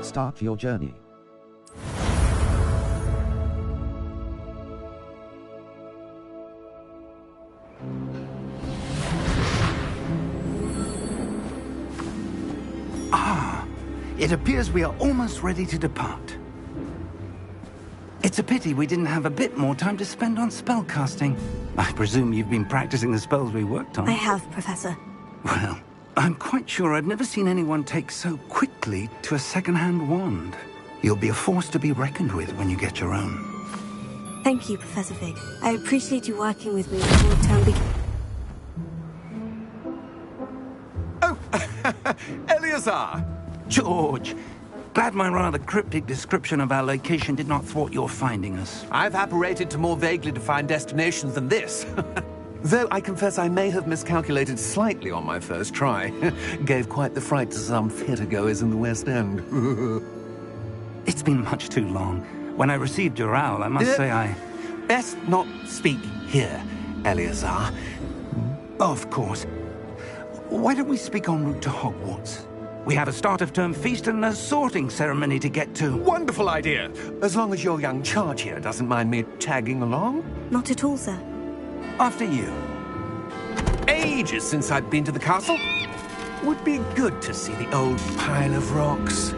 Start your journey. It appears we are almost ready to depart. It's a pity we didn't have a bit more time to spend on spellcasting. I presume you've been practicing the spells we worked on. I have, Professor. Well, I'm quite sure I've never seen anyone take so quickly to a second-hand wand. You'll be a force to be reckoned with when you get your own. Thank you, Professor Fig. I appreciate you working with me before the term begins. Oh, Eleazar! George, glad my rather cryptic description of our location did not thwart your finding us. I've apparated to more vaguely defined destinations than this. Though I confess I may have miscalculated slightly on my first try. Gave quite the fright to some theatre-goers in the West End. It's been much too long. When I received your owl, I must say I... Best not speak here, Eleazar. Of course. Why don't we speak en route to Hogwarts? We have a start-of-term feast and a sorting ceremony to get to. Wonderful idea! As long as your young charge here doesn't mind me tagging along. Not at all, sir. After you. Ages since I've been to the castle. Would be good to see the old pile of rocks.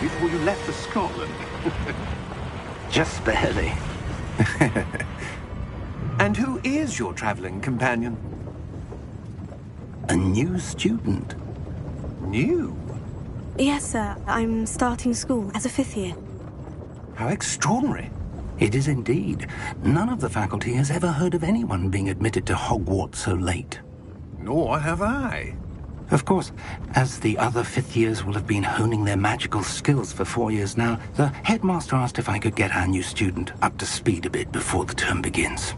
Before you left for Scotland. Just barely. And who is your traveling companion? A new student. New? Yes, sir. I'm starting school as a 5th year. How extraordinary. It is indeed. None of the faculty has ever heard of anyone being admitted to Hogwarts so late. Nor have I. Of course, as the other 5th years will have been honing their magical skills for 4 years now, the headmaster asked if I could get our new student up to speed a bit before the term begins.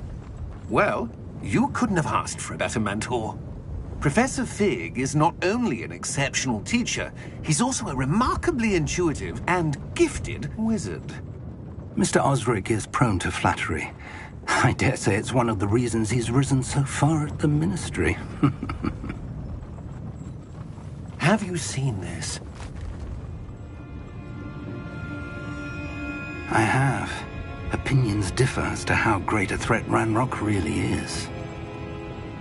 Well, you couldn't have asked for a better mentor. Professor Fig is not only an exceptional teacher, he's also a remarkably intuitive and gifted wizard. Mr. Osric is prone to flattery. I dare say it's one of the reasons he's risen so far at the Ministry. Have you seen this? I have. Opinions differ as to how great a threat Ranrock really is.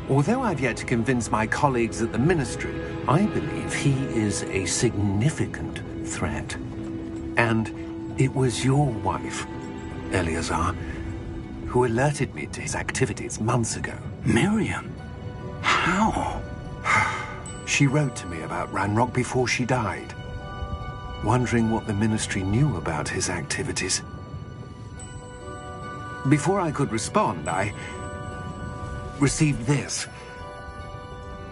Although I've yet to convince my colleagues at the Ministry, I believe he is a significant threat. And it was your wife, Eleazar, who alerted me to his activities months ago. Miriam? How? She wrote to me about Ranrock before she died, wondering what the Ministry knew about his activities. Before I could respond, I received this.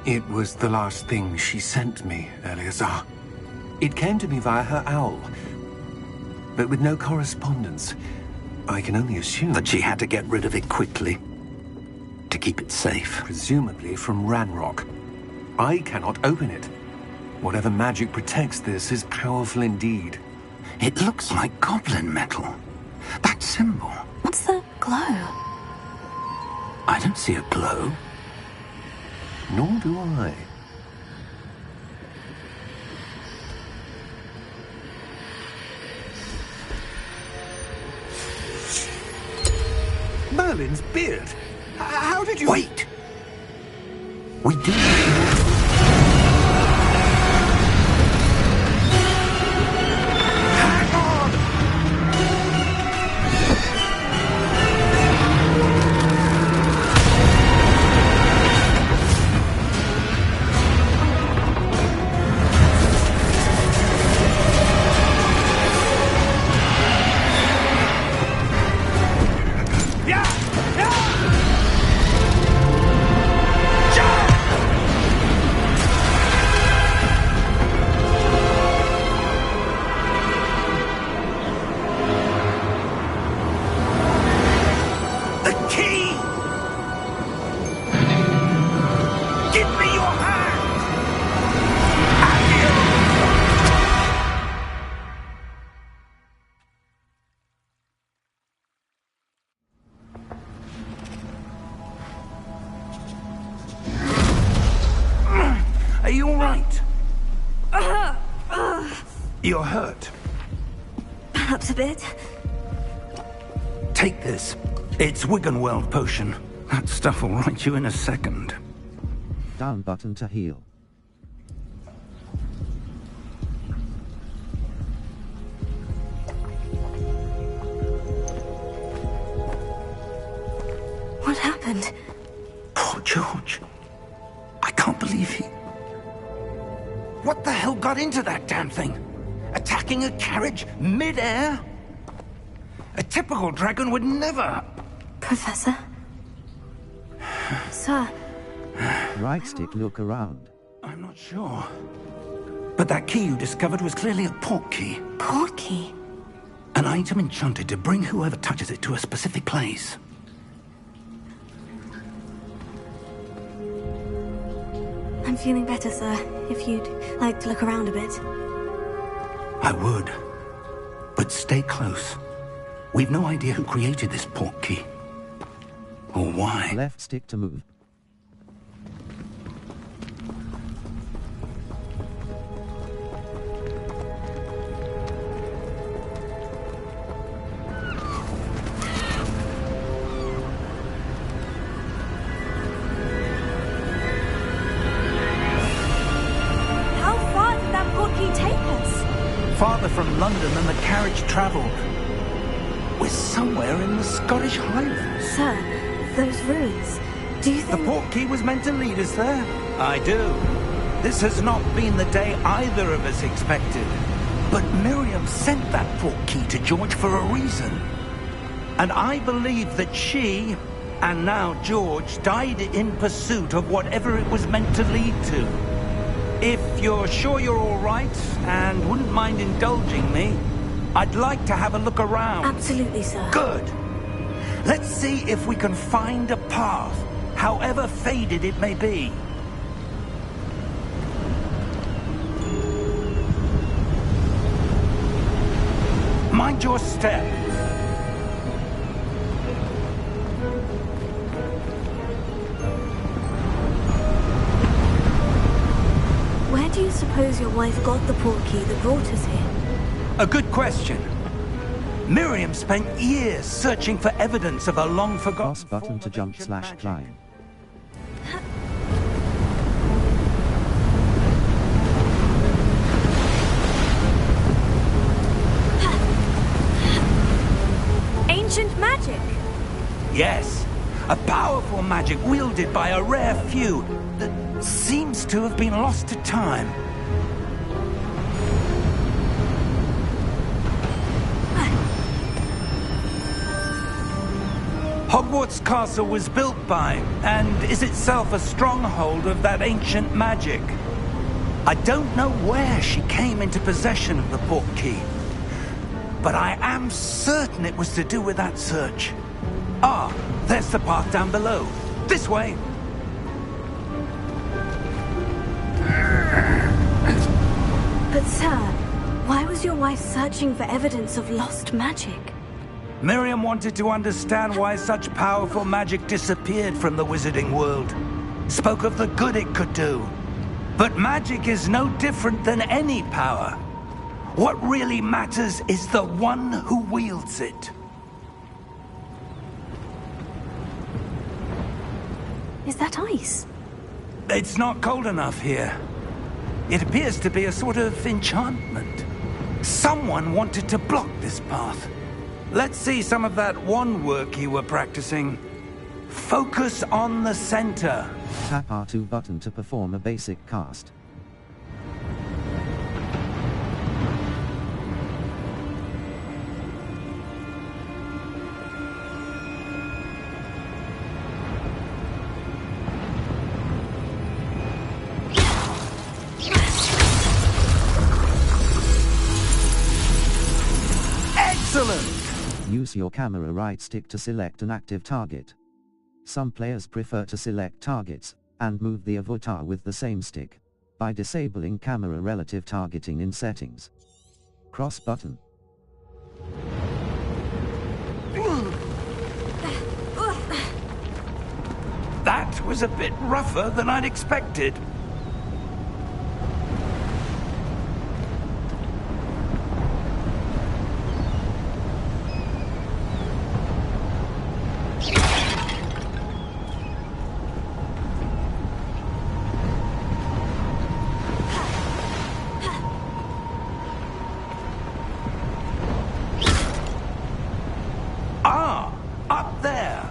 It was the last thing she sent me, Eleazar. It came to me via her owl, but with no correspondence. I can only assume that she had to get rid of it quickly, to keep it safe. Presumably from Ranrock. I cannot open it. Whatever magic protects this is powerful indeed. It looks like goblin metal. That symbol. What's the glow? I don't see a glow. Nor do I. Merlin's beard. How did you... Wait! We do. Hang on! Are you all right? You're hurt. Perhaps a bit. Take this. It's Wiggenweld potion. That stuff will right you in a second. Down button to heal. What happened? Poor George. I can't believe he... What the hell got into that damn thing? Attacking a carriage mid-air? A typical dragon would never... Professor? Sir? Right stick, look around. I'm not sure. But that key you discovered was clearly a port key. Port key? An item enchanted to bring whoever touches it to a specific place. I'm feeling better, sir. If you'd like to look around a bit. I would. But stay close. We've no idea who created this port key. Or why. Left stick to move. Farther from London than the carriage travelled. We're somewhere in the Scottish Highlands. Sir, those ruins, do you think... The port key was meant to lead us there? I do. This has not been the day either of us expected. But Miriam sent that port key to George for a reason. And I believe that she, and now George, died in pursuit of whatever it was meant to lead to. If you're sure you're all right, and wouldn't mind indulging me, I'd like to have a look around. Absolutely, sir. Good. Let's see if we can find a path, however faded it may be. Mind your step. Where do you suppose your wife got the port key that brought us here? A good question. Miriam spent years searching for evidence of a long-forgotten... Cross button to jump slash climb. Ancient magic? Yes. A powerful magic wielded by a rare few that seems to have been lost to time. Hogwarts Castle was built by, and is itself a stronghold of that ancient magic. I don't know where she came into possession of the port key, but I am certain it was to do with that search. Ah, there's the path down below. This way. But sir, why was your wife searching for evidence of lost magic? Miriam wanted to understand why such powerful magic disappeared from the wizarding world. Spoke of the good it could do. But magic is no different than any power. What really matters is the one who wields it. Is that ice? It's not cold enough here. It appears to be a sort of enchantment. Someone wanted to block this path. Let's see some of that wand work you were practicing. Focus on the center. Tap R2 button to perform a basic cast. Excellent! Use your camera right stick to select an active target. Some players prefer to select targets, and move the avatar with the same stick, by disabling camera relative targeting in settings. Cross button. That was a bit rougher than I'd expected. Ah, up there.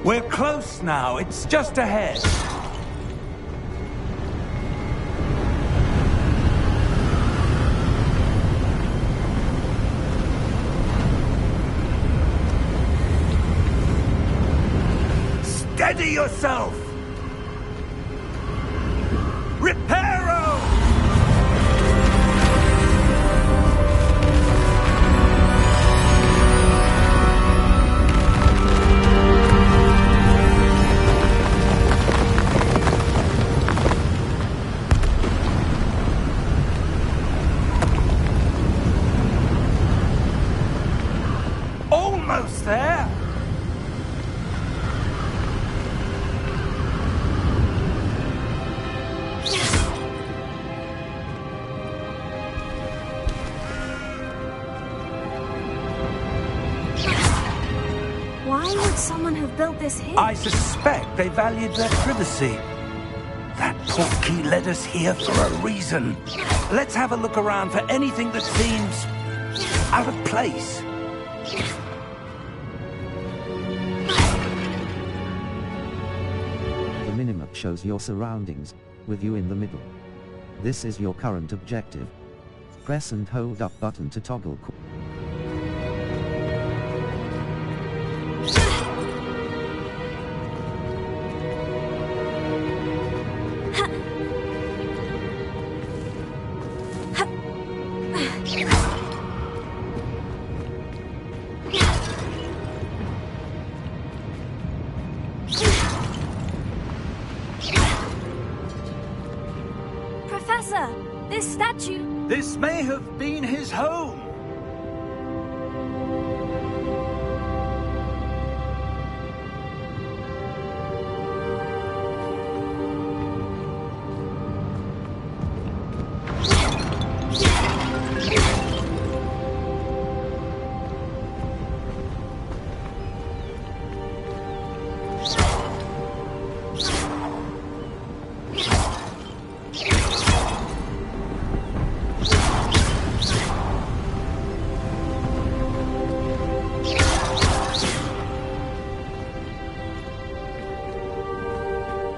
We're close now. It's just ahead. Steady yourself. Reparo! Almost there. Why would someone have built this here? I suspect they valued their privacy. That portkey led us here for a reason. Let's have a look around for anything that seems out of place. The minimap shows your surroundings, with you in the middle. This is your current objective. Press and hold up button to toggle. Professor, this statue... This may have been his home.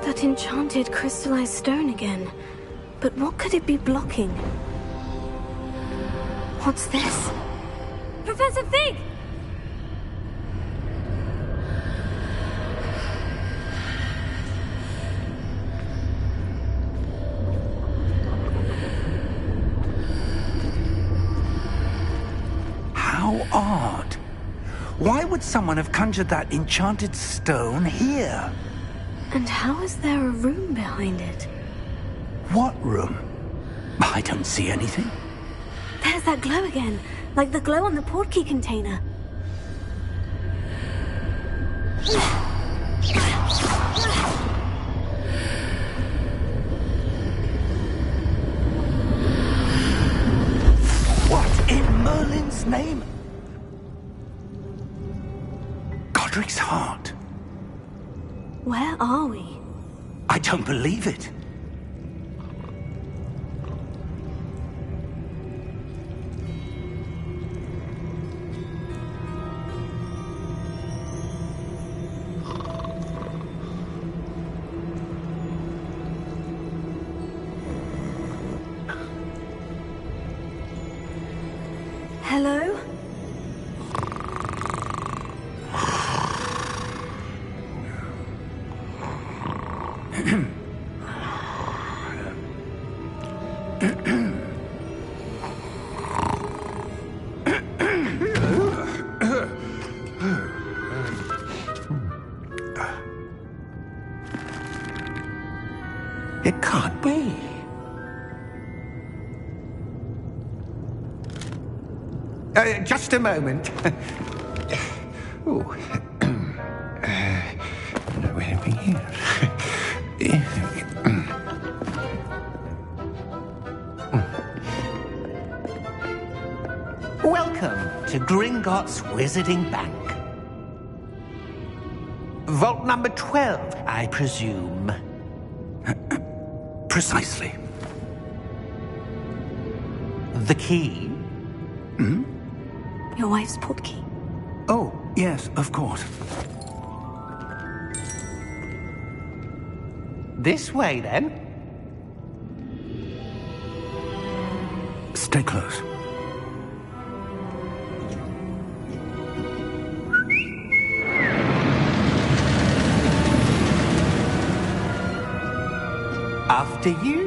That enchanted crystallized stone again. But what could it be blocking? What's this? Professor Fig! How odd. Why would someone have conjured that enchanted stone here? And how is there a room behind it? What room? I don't see anything. There's that glow again, like the glow on the portkey container. What in Merlin Mike's heart. Where are we? I don't believe it. Hello? It can't be. Just a moment. Oh. Anything here? Welcome to Gringotts Wizarding Bank. Vault number 12, I presume. Precisely. The key? Hmm? Your wife's portkey. Oh, yes, of course. This way, then. Stay close. After you.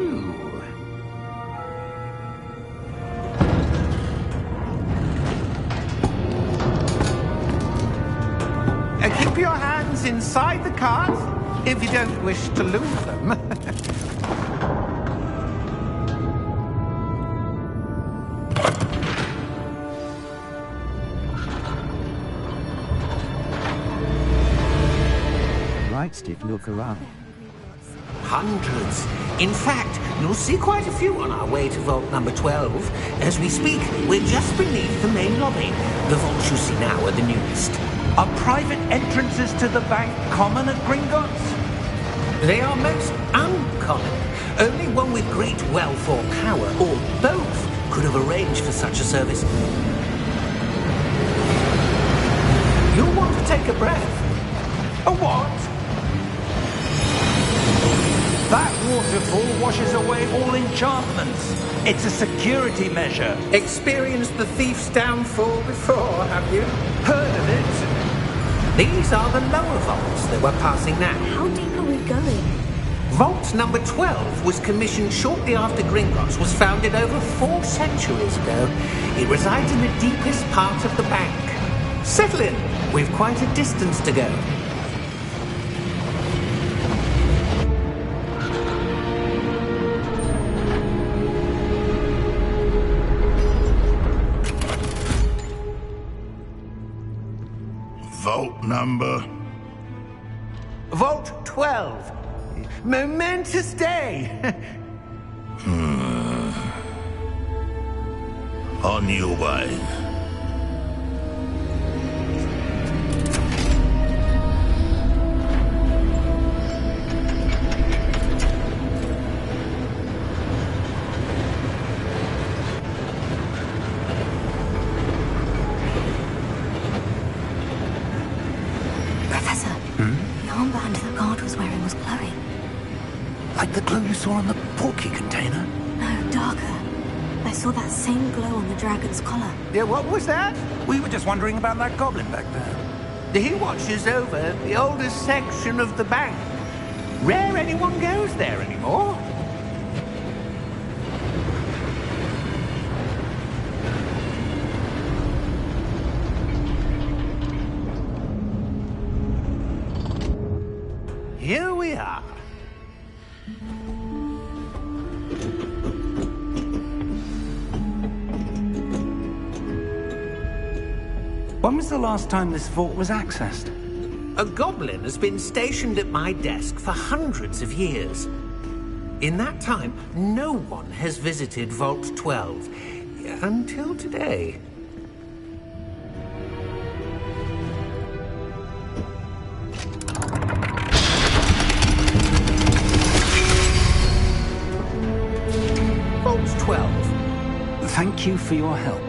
Keep your hands inside the cart if you don't wish to lose them. Right stick, look around. Hundreds. In fact, you'll see quite a few on our way to vault number 12. As we speak, we're just beneath the main lobby. The vaults you see now are the newest. Are private entrances to the bank common at Gringotts? They are most uncommon. Only one with great wealth or power, or both, could have arranged for such a service. You'll want to take a breath. A what? That waterfall washes away all enchantments. It's a security measure. Experienced the thief's downfall before, have you? Heard of it? These are the lower vaults that we're passing now. How deep are we going? Vault number 12 was commissioned shortly after Gringotts was founded over 4 centuries ago. It resides in the deepest part of the bank. Settle in. We've quite a distance to go. Vault number? Vault 12. Momentous day. On your way. Professor, the armband the guard was wearing was glowing. Like the glow you saw on the portkey container? No, darker. I saw that same glow on the dragon's collar. Yeah, what was that? We were just wondering about that goblin back there. He watches over the oldest section of the bank. Rare anyone goes there anymore. Here we are. When was the last time this vault was accessed? A goblin has been stationed at my desk for hundreds of years. In that time, no one has visited Vault 12 until today. Vaults 12. Thank you for your help.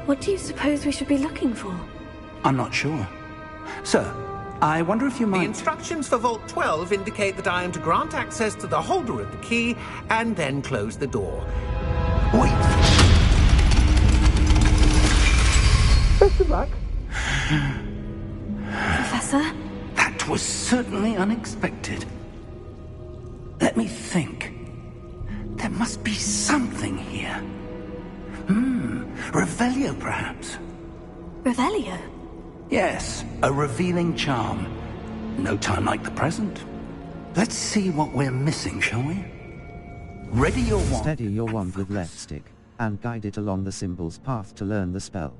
What do you suppose we should be looking for? I'm not sure. Sir, I wonder if you The might... instructions for Vault 12 indicate that I am to grant access to the holder of the key and then close the door. Wait! Best of luck. Professor? That was certainly unexpected. Let me think. There must be something here. Revelio, perhaps? Revelio? Yes, a revealing charm. No time like the present. Let's see what we're missing, shall we? Ready your wand. Steady your wand with left stick, and guide it along the symbol's path to learn the spell.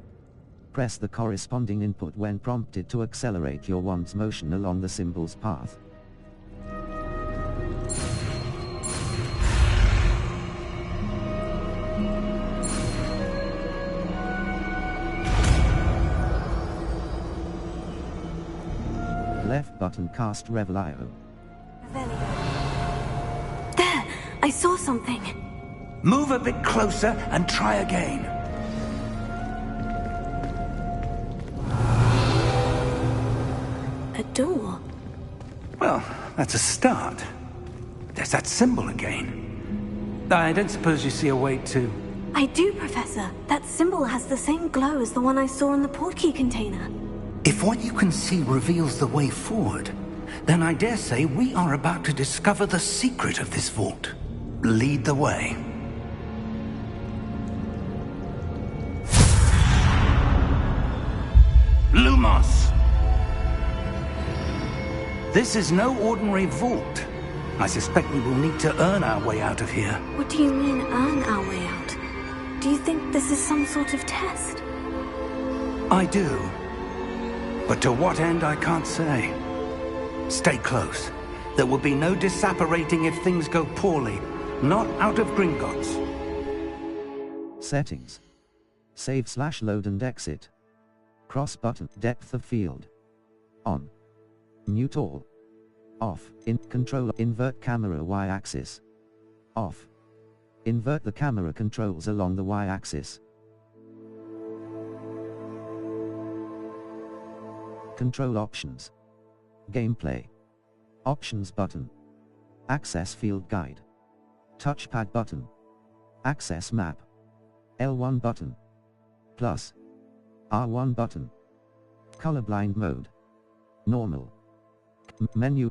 Press the corresponding input when prompted to accelerate your wand's motion along the symbol's path. Left button cast Revelio. Revelio. There! I saw something. Move a bit closer and try again. A door. Well, that's a start. There's that symbol again. I don't suppose you see a way to... I do, Professor. That symbol has the same glow as the one I saw in the portkey container. If what you can see reveals the way forward, then I dare say we are about to discover the secret of this vault. Lead the way. Lumos! This is no ordinary vault. I suspect we will need to earn our way out of here. What do you mean, earn our way out? Do you think this is some sort of test? I do. But to what end, I can't say. Stay close. There will be no disapparating if things go poorly. Not out of Gringotts. Settings. Save/load and exit. Cross button. Depth of field. On. Mute all. Off. Control. Invert camera y-axis. Off. Invert the camera controls along the y-axis. Control options. Gameplay. Options button. Access field guide. Touchpad button. Access map. L1 button. Plus. R1 button. Colorblind mode. Normal. Menu.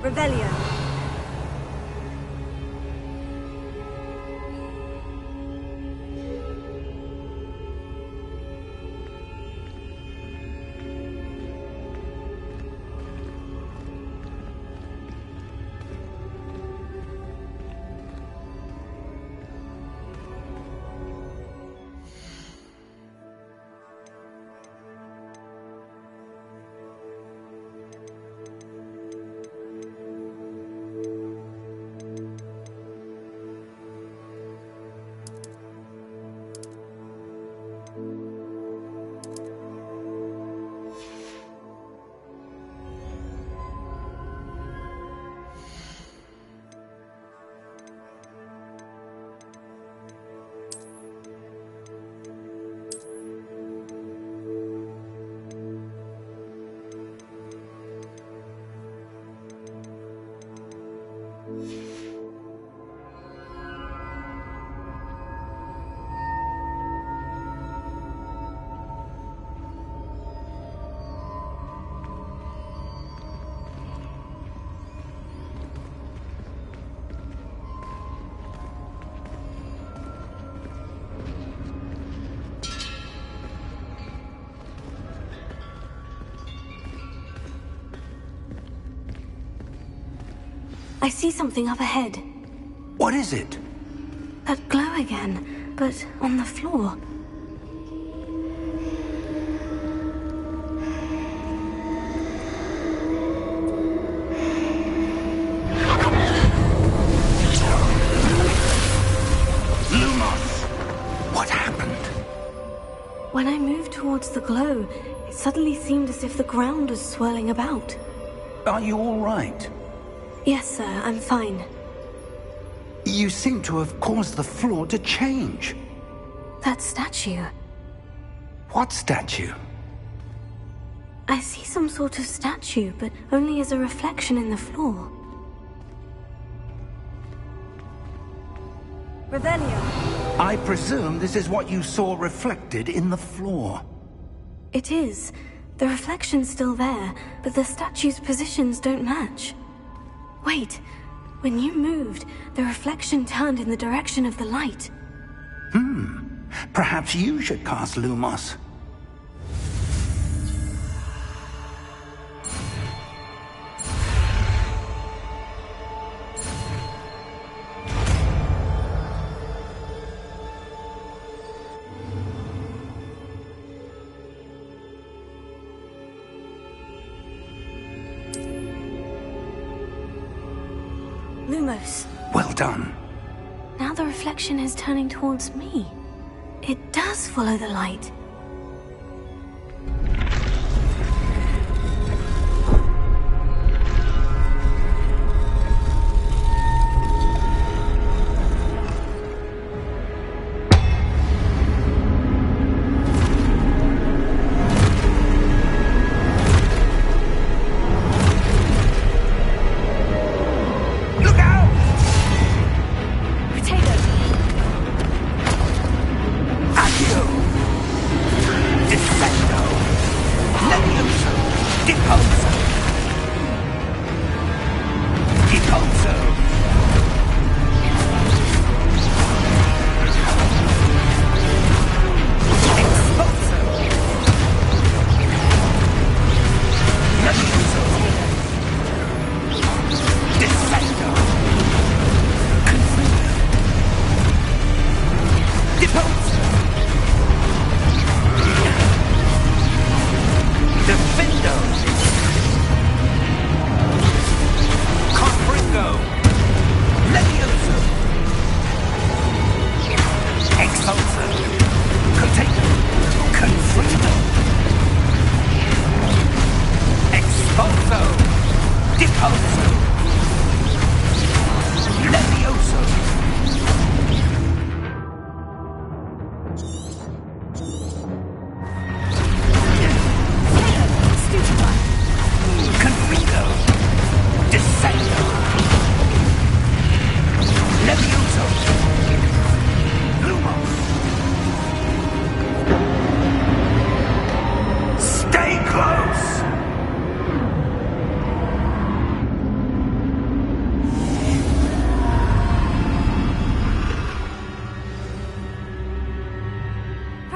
Revelio. I see something up ahead. What is it? That glow again, but on the floor. Lumos! What happened? When I moved towards the glow, it suddenly seemed as if the ground was swirling about. Are you all right? Yes, sir, I'm fine. You seem to have caused the floor to change. That statue. What statue? I see some sort of statue, but only as a reflection in the floor. Revelio. I presume this is what you saw reflected in the floor. It is. The reflection's still there, but the statue's positions don't match. Wait. When you moved, the reflection turned in the direction of the light. Perhaps you should cast Lumos. Lumos. Well done. Now the reflection is turning towards me. It does follow the light.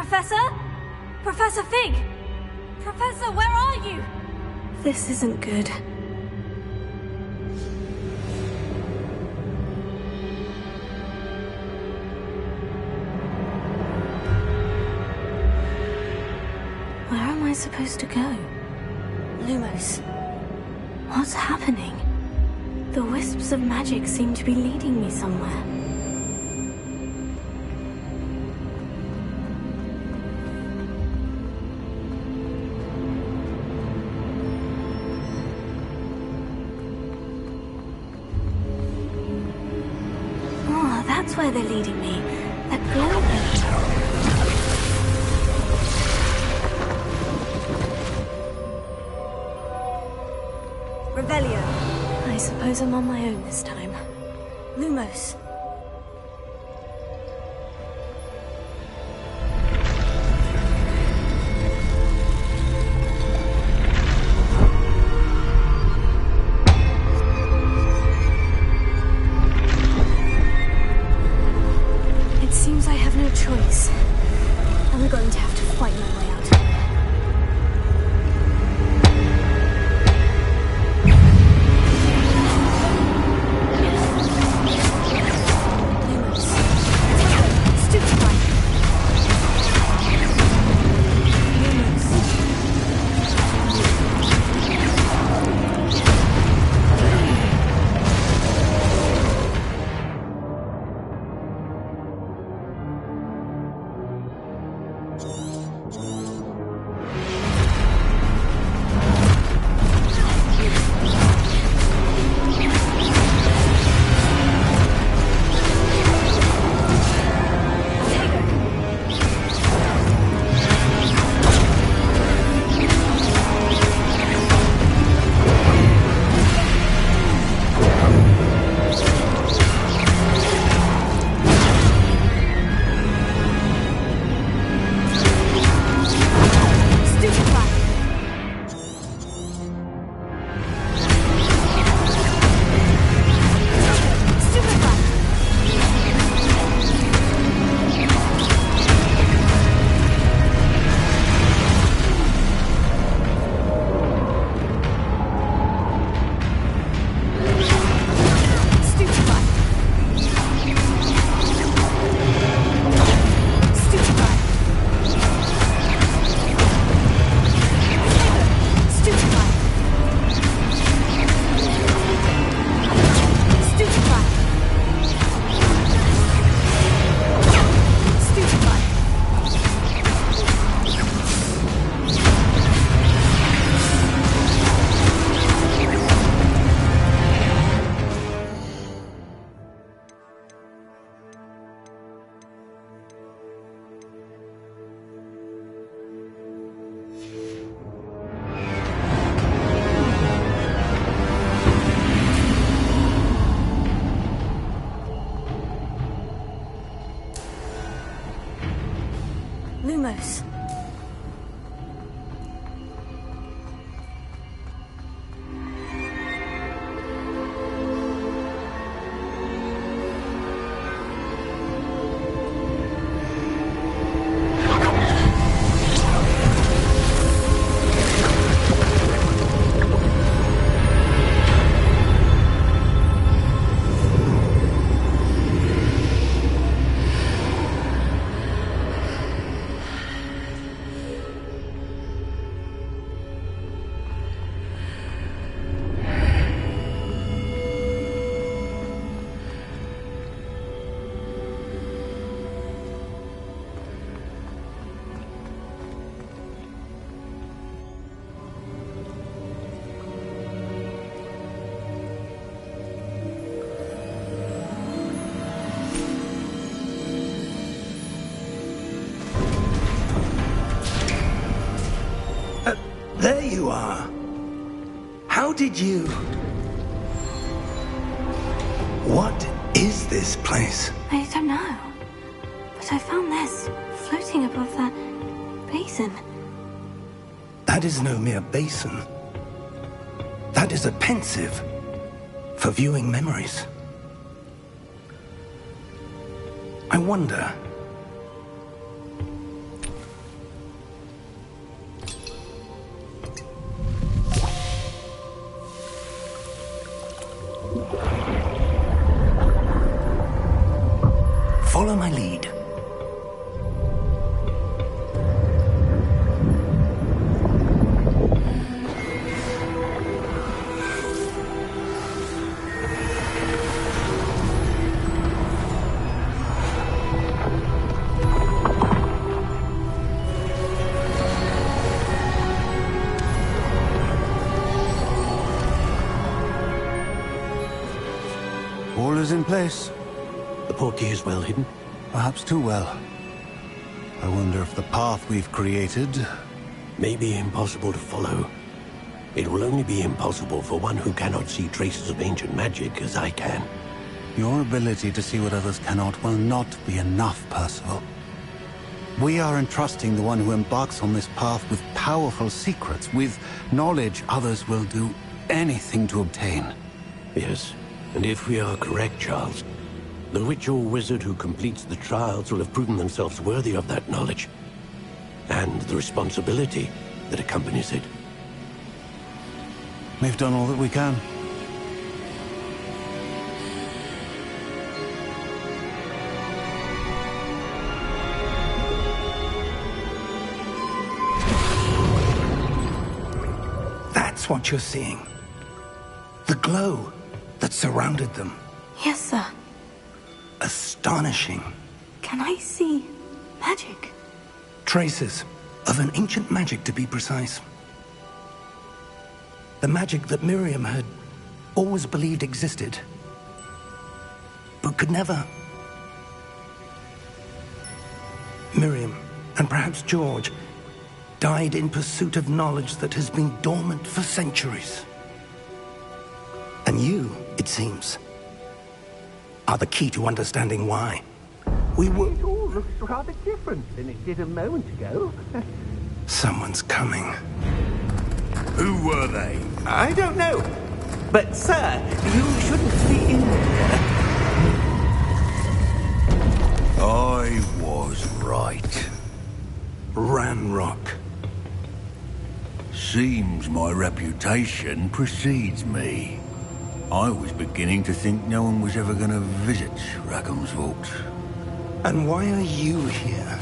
Professor? Professor Fig! Professor, where are you? This isn't good. Where am I supposed to go? Lumos. What's happening? The wisps of magic seem to be leading me somewhere. Oh, that's where they're leading me. That glow. Revelio. I suppose I'm on my own this time. Lumos. It seems I have no choice. I'm going to have to fight my way out. Lumos. There you are. How did you... What is this place? I don't know. But I found this floating above that basin. That is no mere basin. That is a pensive for viewing memories. I wonder... Follow my lead. All is in place. The portkey is well hidden. Perhaps too well. I wonder if the path we've created... May be impossible to follow. It will only be impossible for one who cannot see traces of ancient magic as I can. Your ability to see what others cannot will not be enough, Percival. We are entrusting the one who embarks on this path with powerful secrets, with knowledge others will do anything to obtain. Yes, and if we are correct, Charles, the witch or wizard who completes the trials will have proven themselves worthy of that knowledge, and the responsibility that accompanies it. We've done all that we can. That's what you're seeing. The glow that surrounded them. Yes, sir. Astonishing. Can I see magic? Traces of an ancient magic, to be precise. The magic that Miriam had always believed existed, but could never. Miriam, and perhaps George, died in pursuit of knowledge that has been dormant for centuries. And you, it seems, are the key to understanding why. It all looks rather different than it did a moment ago. Someone's coming. Who were they? I don't know. But, sir, you shouldn't be in here. I was right. Ranrock. Seems my reputation precedes me. I was beginning to think no one was ever going to visit Rackham's vault. And why are you here?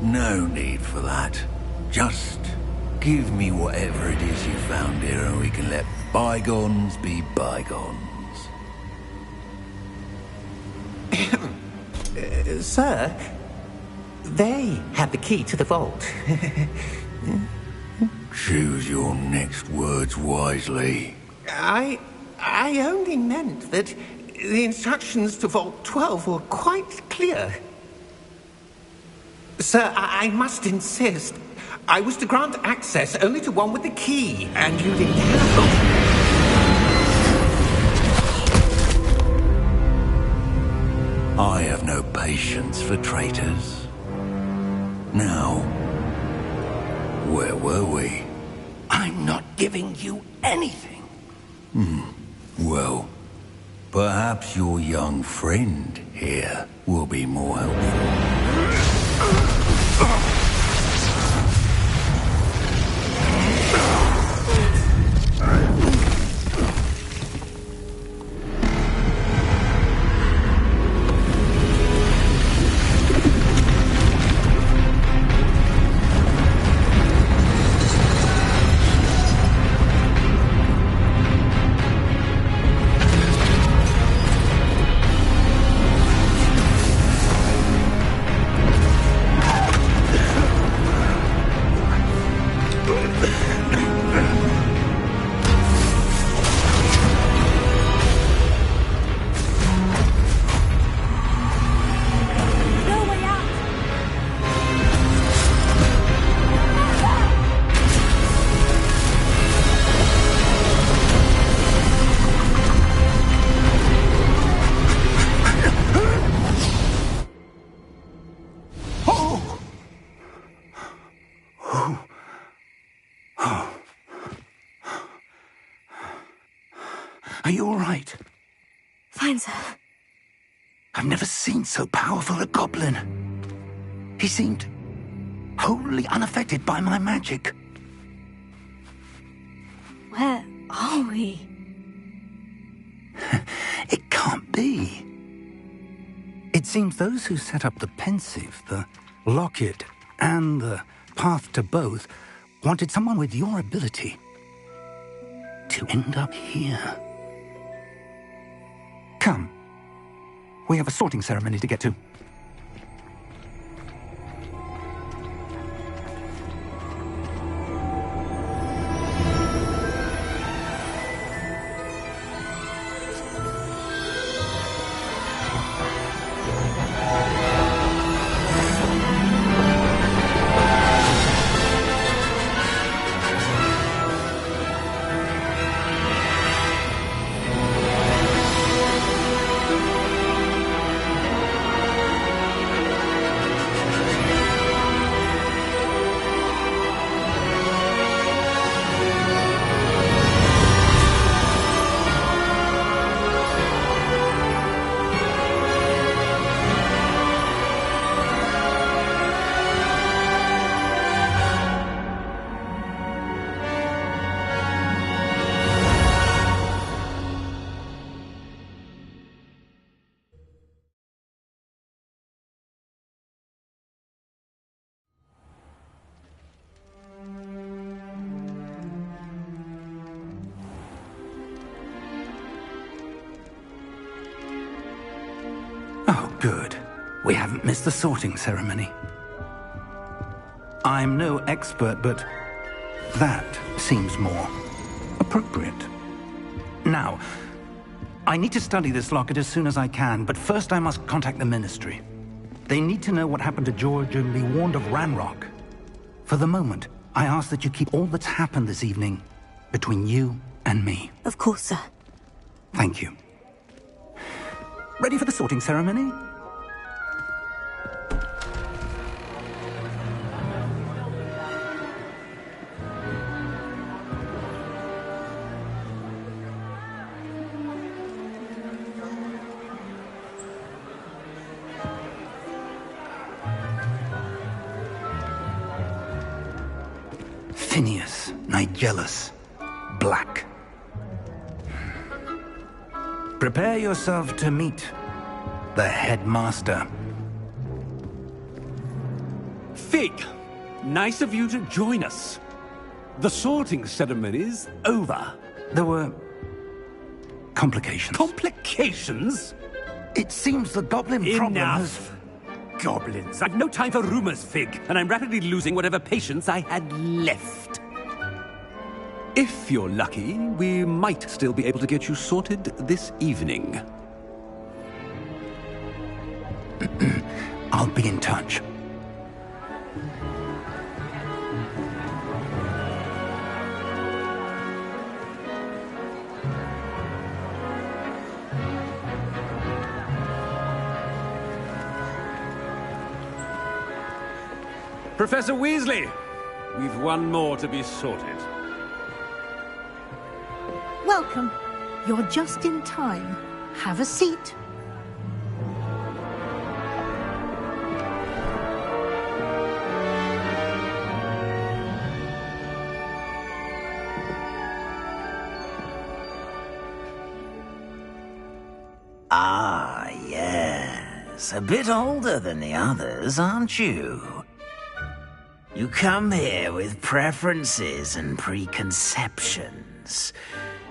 No need for that. Just give me whatever it is you found here and we can let bygones be bygones. Sir, they had the key to the vault. Choose your next words wisely. I only meant that the instructions to Vault 12 were quite clear. Sir, I must insist. I was to grant access only to one with the key, and you didn't have. I have no patience for traitors. Now, where were we? I'm not giving you anything. Well, perhaps your young friend here will be more helpful. Are you all right? Fine, sir. I've never seen so powerful a goblin. He seemed wholly unaffected by my magic. Where are we? It can't be. It seems those who set up the pensive, the locket, and the path to both wanted someone with your ability to end up here. Come. We have a sorting ceremony to get to. Oh, good. We haven't missed the sorting ceremony. I'm no expert, but that seems more appropriate. Now, I need to study this locket as soon as I can, but first I must contact the Ministry. They need to know what happened to George and be warned of Ranrock. For the moment, I ask that you keep all that's happened this evening between you and me. Of course, sir. Thank you. Ready for the sorting ceremony? Phineas, Nigellus, Black. Prepare yourself to meet the headmaster. Fig, nice of you to join us. The sorting ceremony's over. There were complications. Complications? It seems the goblin problem has... Enough. Goblins. I've no time for rumors, Fig, and I'm rapidly losing whatever patience I had left. If you're lucky, we might still be able to get you sorted this evening. I'll be in touch. Professor Weasley, we've one more to be sorted. Welcome. You're just in time. Have a seat. Ah, yes. A bit older than the others, aren't you? You come here with preferences and preconceptions.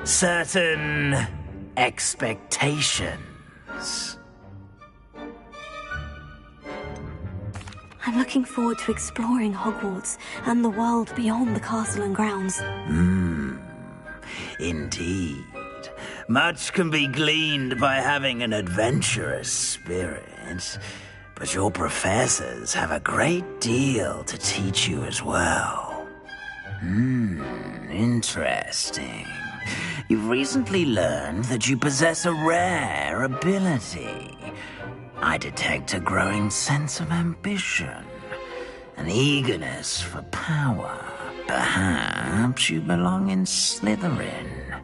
Certain expectations. I'm looking forward to exploring Hogwarts and the world beyond the castle and grounds. Indeed. Much can be gleaned by having an adventurous spirit, but your professors have a great deal to teach you as well. Interesting. You've recently learned that you possess a rare ability. I detect a growing sense of ambition, an eagerness for power. Perhaps you belong in Slytherin.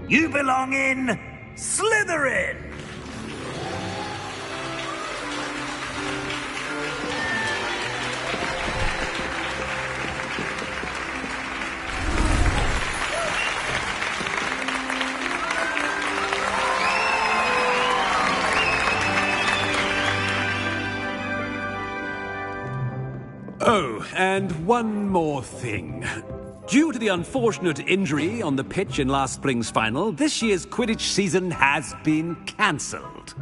You belong in Slytherin! Oh, and one more thing. Due to the unfortunate injury on the pitch in last spring's final, this year's Quidditch season has been cancelled.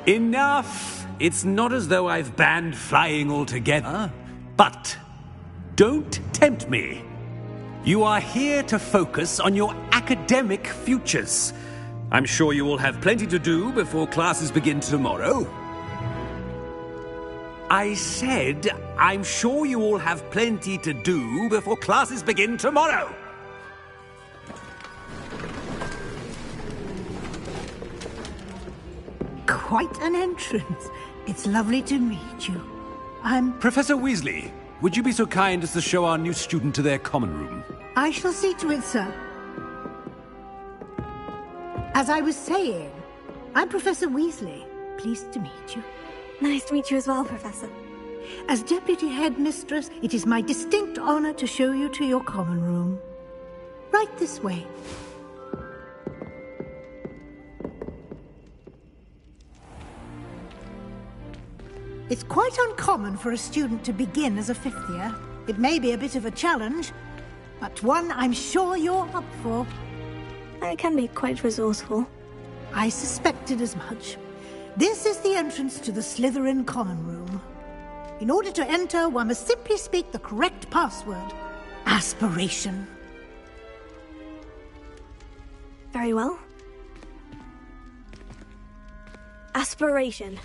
Enough! It's not as though I've banned flying altogether. But don't tempt me. You are here to focus on your academic futures. I'm sure you will have plenty to do before classes begin tomorrow. I said, I'm sure you all have plenty to do before classes begin tomorrow. Quite an entrance. It's lovely to meet you. Professor Weasley, would you be so kind as to show our new student to their common room? I shall see to it, sir. As I was saying, I'm Professor Weasley. Pleased to meet you. Nice to meet you as well, Professor. As Deputy Headmistress, it is my distinct honor to show you to your common room. Right this way. It's quite uncommon for a student to begin as a fifth year. It may be a bit of a challenge, but one I'm sure you're up for. I can be quite resourceful. I suspected as much. This is the entrance to the Slytherin common room. In order to enter, one must simply speak the correct password. Aspiration. Very well. Aspiration.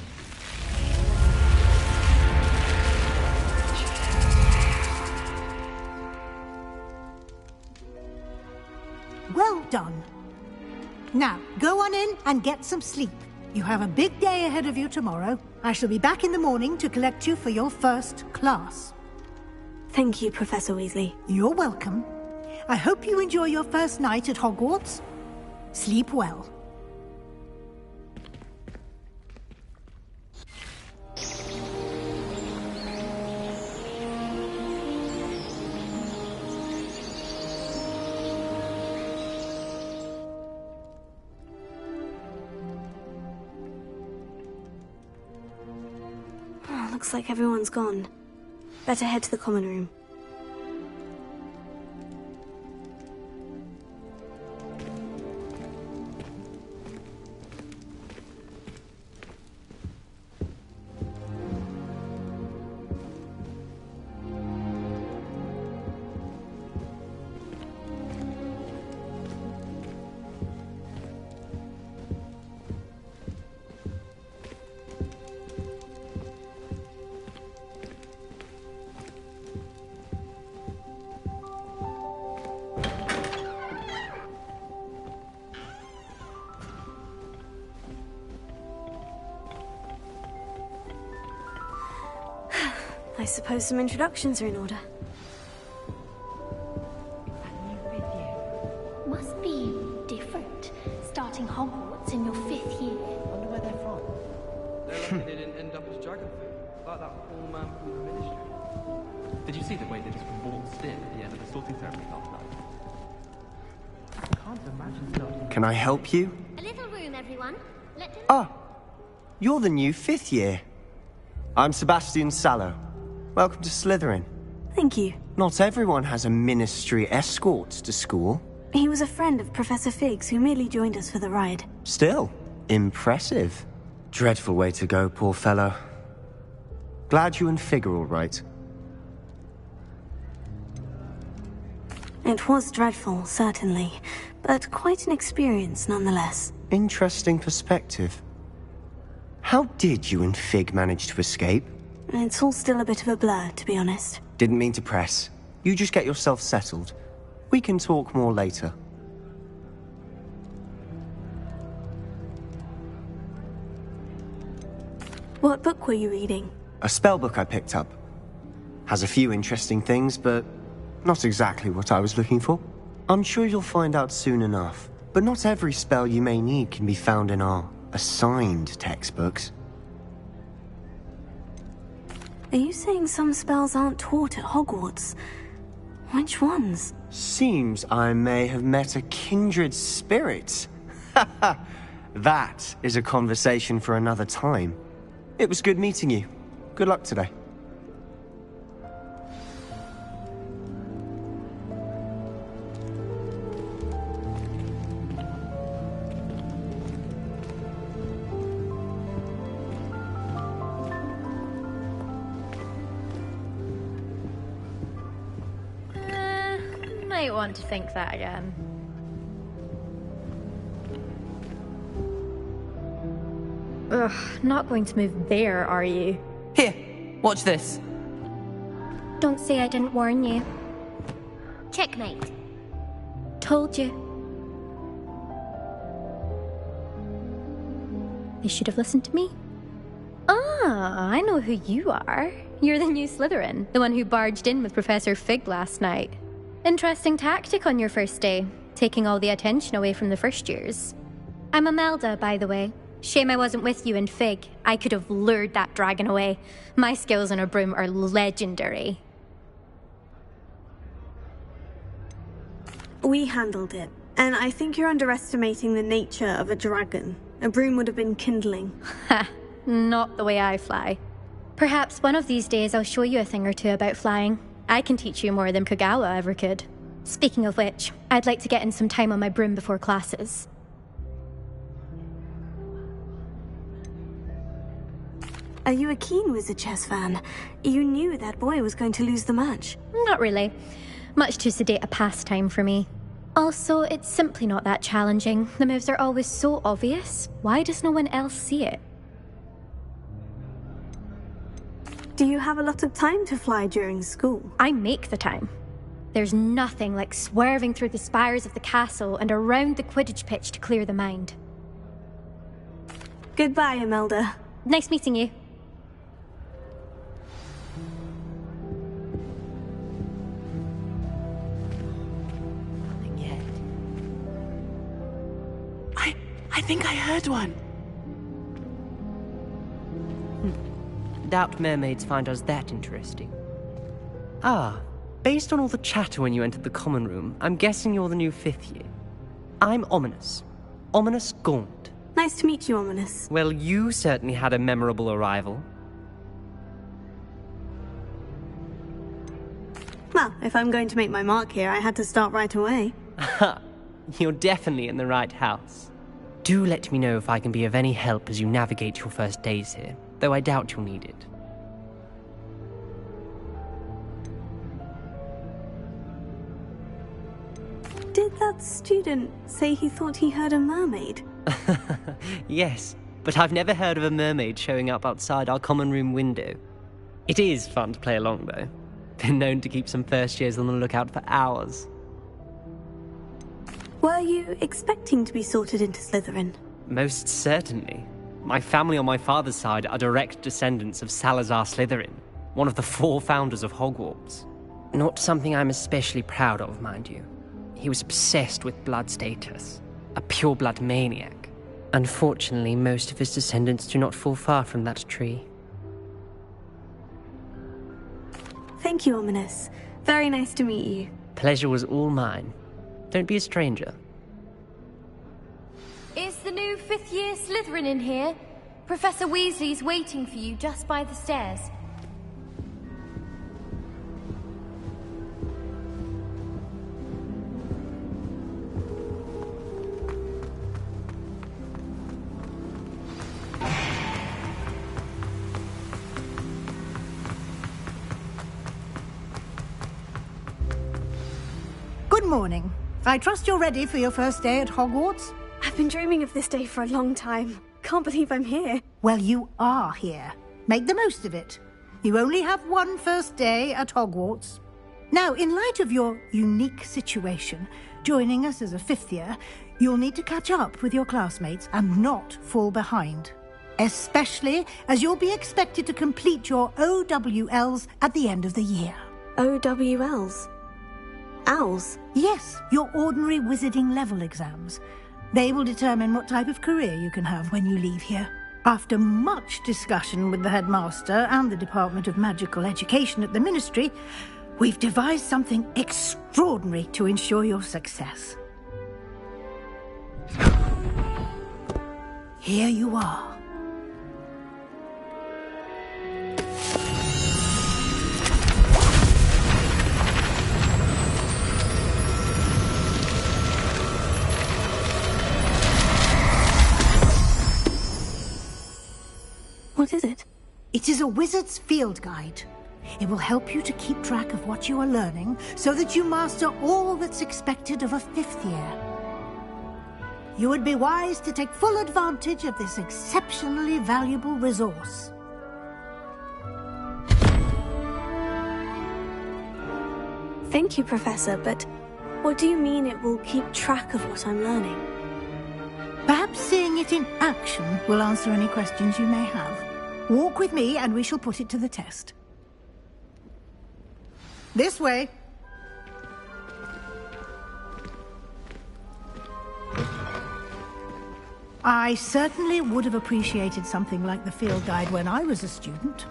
Well done. Now, go on in and get some sleep. You have a big day ahead of you tomorrow. I shall be back in the morning to collect you for your first class. Thank you, Professor Weasley. You're welcome. I hope you enjoy your first night at Hogwarts. Sleep well. Looks like everyone's gone. Better head to the common room. I suppose some introductions are in order. Must be different, starting Hogwarts in your 5th year. Wonder where they're from. They're lucky they didn't end up as dragon food, like that poor man from the Ministry. Did you see the way they just waltzed in at the end of the sorting ceremony last night? I can't imagine starting... Can I help you? A little room, everyone. You're the new 5th year. I'm Sebastian Sallow. Welcome to Slytherin. Thank you. Not everyone has a ministry escort to school. He was a friend of Professor Fig's who merely joined us for the ride. Still, impressive. Dreadful way to go, poor fellow. Glad you and Fig are all right. It was dreadful, certainly, but quite an experience nonetheless. Interesting perspective. How did you and Fig manage to escape? It's all still a bit of a blur, to be honest. Didn't mean to press. You just get yourself settled. We can talk more later. What book were you reading? A spellbook I picked up. Has a few interesting things, but not exactly what I was looking for. I'm sure you'll find out soon enough. But not every spell you may need can be found in our assigned textbooks. Are you saying some spells aren't taught at Hogwarts? Which ones? Seems I may have met a kindred spirit. That is a conversation for another time. It was good meeting you. Good luck today. Might want to think that again. Ugh, not going to move there, are you? Here, watch this. Don't say I didn't warn you. Checkmate. Told you. They should have listened to me. Ah, I know who you are. You're the new Slytherin, the one who barged in with Professor Fig last night. Interesting tactic on your first day, taking all the attention away from the first years. I'm Imelda, by the way. Shame I wasn't with you in Fig. I could have lured that dragon away. My skills on a broom are legendary. We handled it, and I think you're underestimating the nature of a dragon. A broom would have been kindling. Ha, not the way I fly. Perhaps one of these days I'll show you a thing or two about flying. I can teach you more than Kagawa ever could. Speaking of which, I'd like to get in some time on my broom before classes. Are you a keen Wizard Chess fan? You knew that boy was going to lose the match. Not really. Much too sedate a pastime for me. Also, it's simply not that challenging. The moves are always so obvious. Why does no one else see it? Do you have a lot of time to fly during school? I make the time. There's nothing like swerving through the spires of the castle and around the Quidditch pitch to clear the mind. Goodbye, Imelda. Nice meeting you. I think I heard one. Doubt mermaids find us that interesting. Ah, based on all the chatter when you entered the common room, I'm guessing you're the new 5th year. I'm Ominous. Ominous Gaunt. Nice to meet you, Ominous. Well, you certainly had a memorable arrival. Well, if I'm going to make my mark here, I had to start right away. Ha! You're definitely in the right house. Do let me know if I can be of any help as you navigate your first days here, though I doubt you'll need it. Did that student say he thought he heard a mermaid? Yes, but I've never heard of a mermaid showing up outside our common room window. It is fun to play along, though. Been known to keep some first years on the lookout for hours. Were you expecting to be sorted into Slytherin? Most certainly. My family on my father's side are direct descendants of Salazar Slytherin, one of the 4 founders of Hogwarts. Not something I'm especially proud of, mind you. He was obsessed with blood status, a pure-blood maniac. Unfortunately, most of his descendants do not fall far from that tree. Thank you, Ominous. Very nice to meet you. Pleasure was all mine. Don't be a stranger. Is the new 5th year Slytherin in here? Professor Weasley's waiting for you just by the stairs. Good morning. I trust you're ready for your first day at Hogwarts? I've been dreaming of this day for a long time. Can't believe I'm here. Well, you are here. Make the most of it. You only have one first day at Hogwarts. Now, in light of your unique situation, joining us as a 5th year, you'll need to catch up with your classmates and not fall behind. Especially as you'll be expected to complete your OWLs at the end of the year. OWLs? Owls? Yes, your ordinary wizarding level exams. They will determine what type of career you can have when you leave here. After much discussion with the headmaster and the Department of Magical Education at the Ministry, we've devised something extraordinary to ensure your success. Here you are. It is a wizard's field guide. It will help you to keep track of what you are learning so that you master all that's expected of a 5th year. You would be wise to take full advantage of this exceptionally valuable resource. Thank you, Professor, but what do you mean it will keep track of what I'm learning? Perhaps seeing it in action will answer any questions you may have. Walk with me and we shall put it to the test. This way. I certainly would have appreciated something like the field guide when I was a student.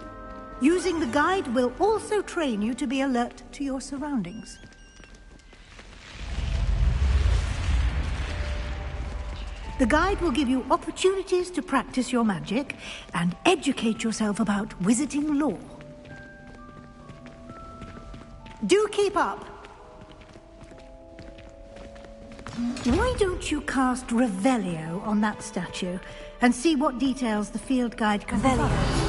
Using the guide will also train you to be alert to your surroundings. The guide will give you opportunities to practice your magic and educate yourself about wizarding lore. Do keep up! Why don't you cast Revelio on that statue and see what details the field guide can provide?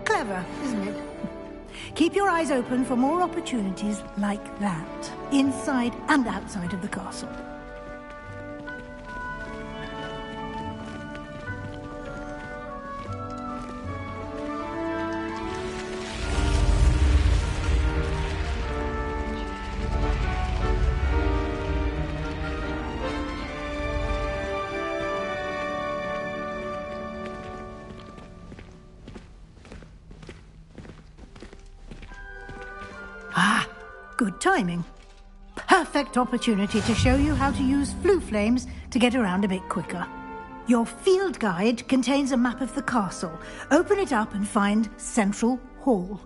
Clever, isn't it? Keep your eyes open for more opportunities like that, inside and outside of the castle. Good timing. Perfect opportunity to show you how to use flue flames to get around a bit quicker. Your field guide contains a map of the castle. Open it up and find Central Hall.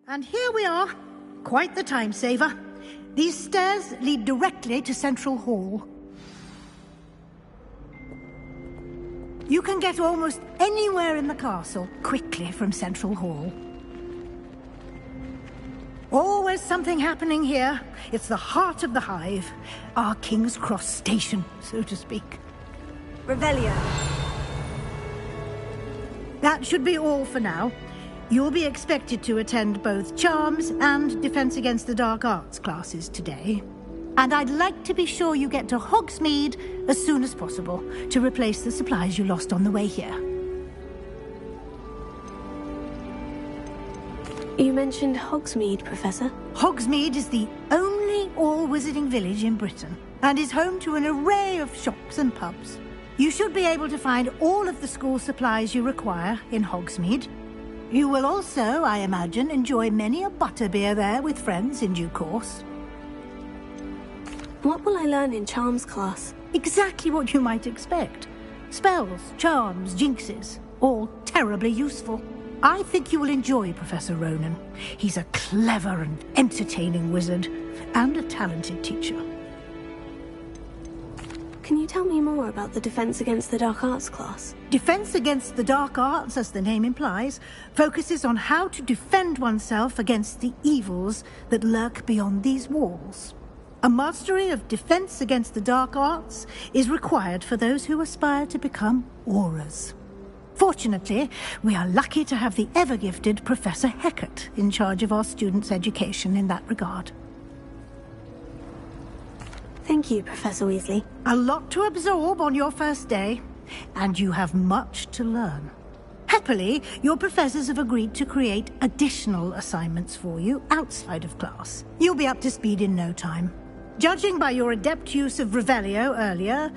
And here we are. Quite the time saver. These stairs lead directly to Central Hall. You can get almost anywhere in the castle quickly from Central Hall. Always something happening here. It's the heart of the hive. Our King's Cross station, so to speak. Revelio. That should be all for now. You'll be expected to attend both Charms and Defense Against the Dark Arts classes today. And I'd like to be sure you get to Hogsmeade as soon as possible to replace the supplies you lost on the way here. You mentioned Hogsmeade, Professor. Hogsmeade is the only all-wizarding village in Britain and is home to an array of shops and pubs. You should be able to find all of the school supplies you require in Hogsmeade. You will also, I imagine, enjoy many a butterbeer there with friends in due course. What will I learn in Charms class? Exactly what you might expect. Spells, charms, jinxes, all terribly useful. I think you will enjoy Professor Ronan. He's a clever and entertaining wizard, and a talented teacher. Can you tell me more about the Defense Against the Dark Arts class? Defense Against the Dark Arts, as the name implies, focuses on how to defend oneself against the evils that lurk beyond these walls. A mastery of Defense Against the Dark Arts is required for those who aspire to become Aurors. Fortunately, we are lucky to have the ever-gifted Professor Heckert in charge of our students' education in that regard. Thank you, Professor Weasley. A lot to absorb on your first day, and you have much to learn. Happily, your professors have agreed to create additional assignments for you outside of class. You'll be up to speed in no time. Judging by your adept use of Revelio earlier,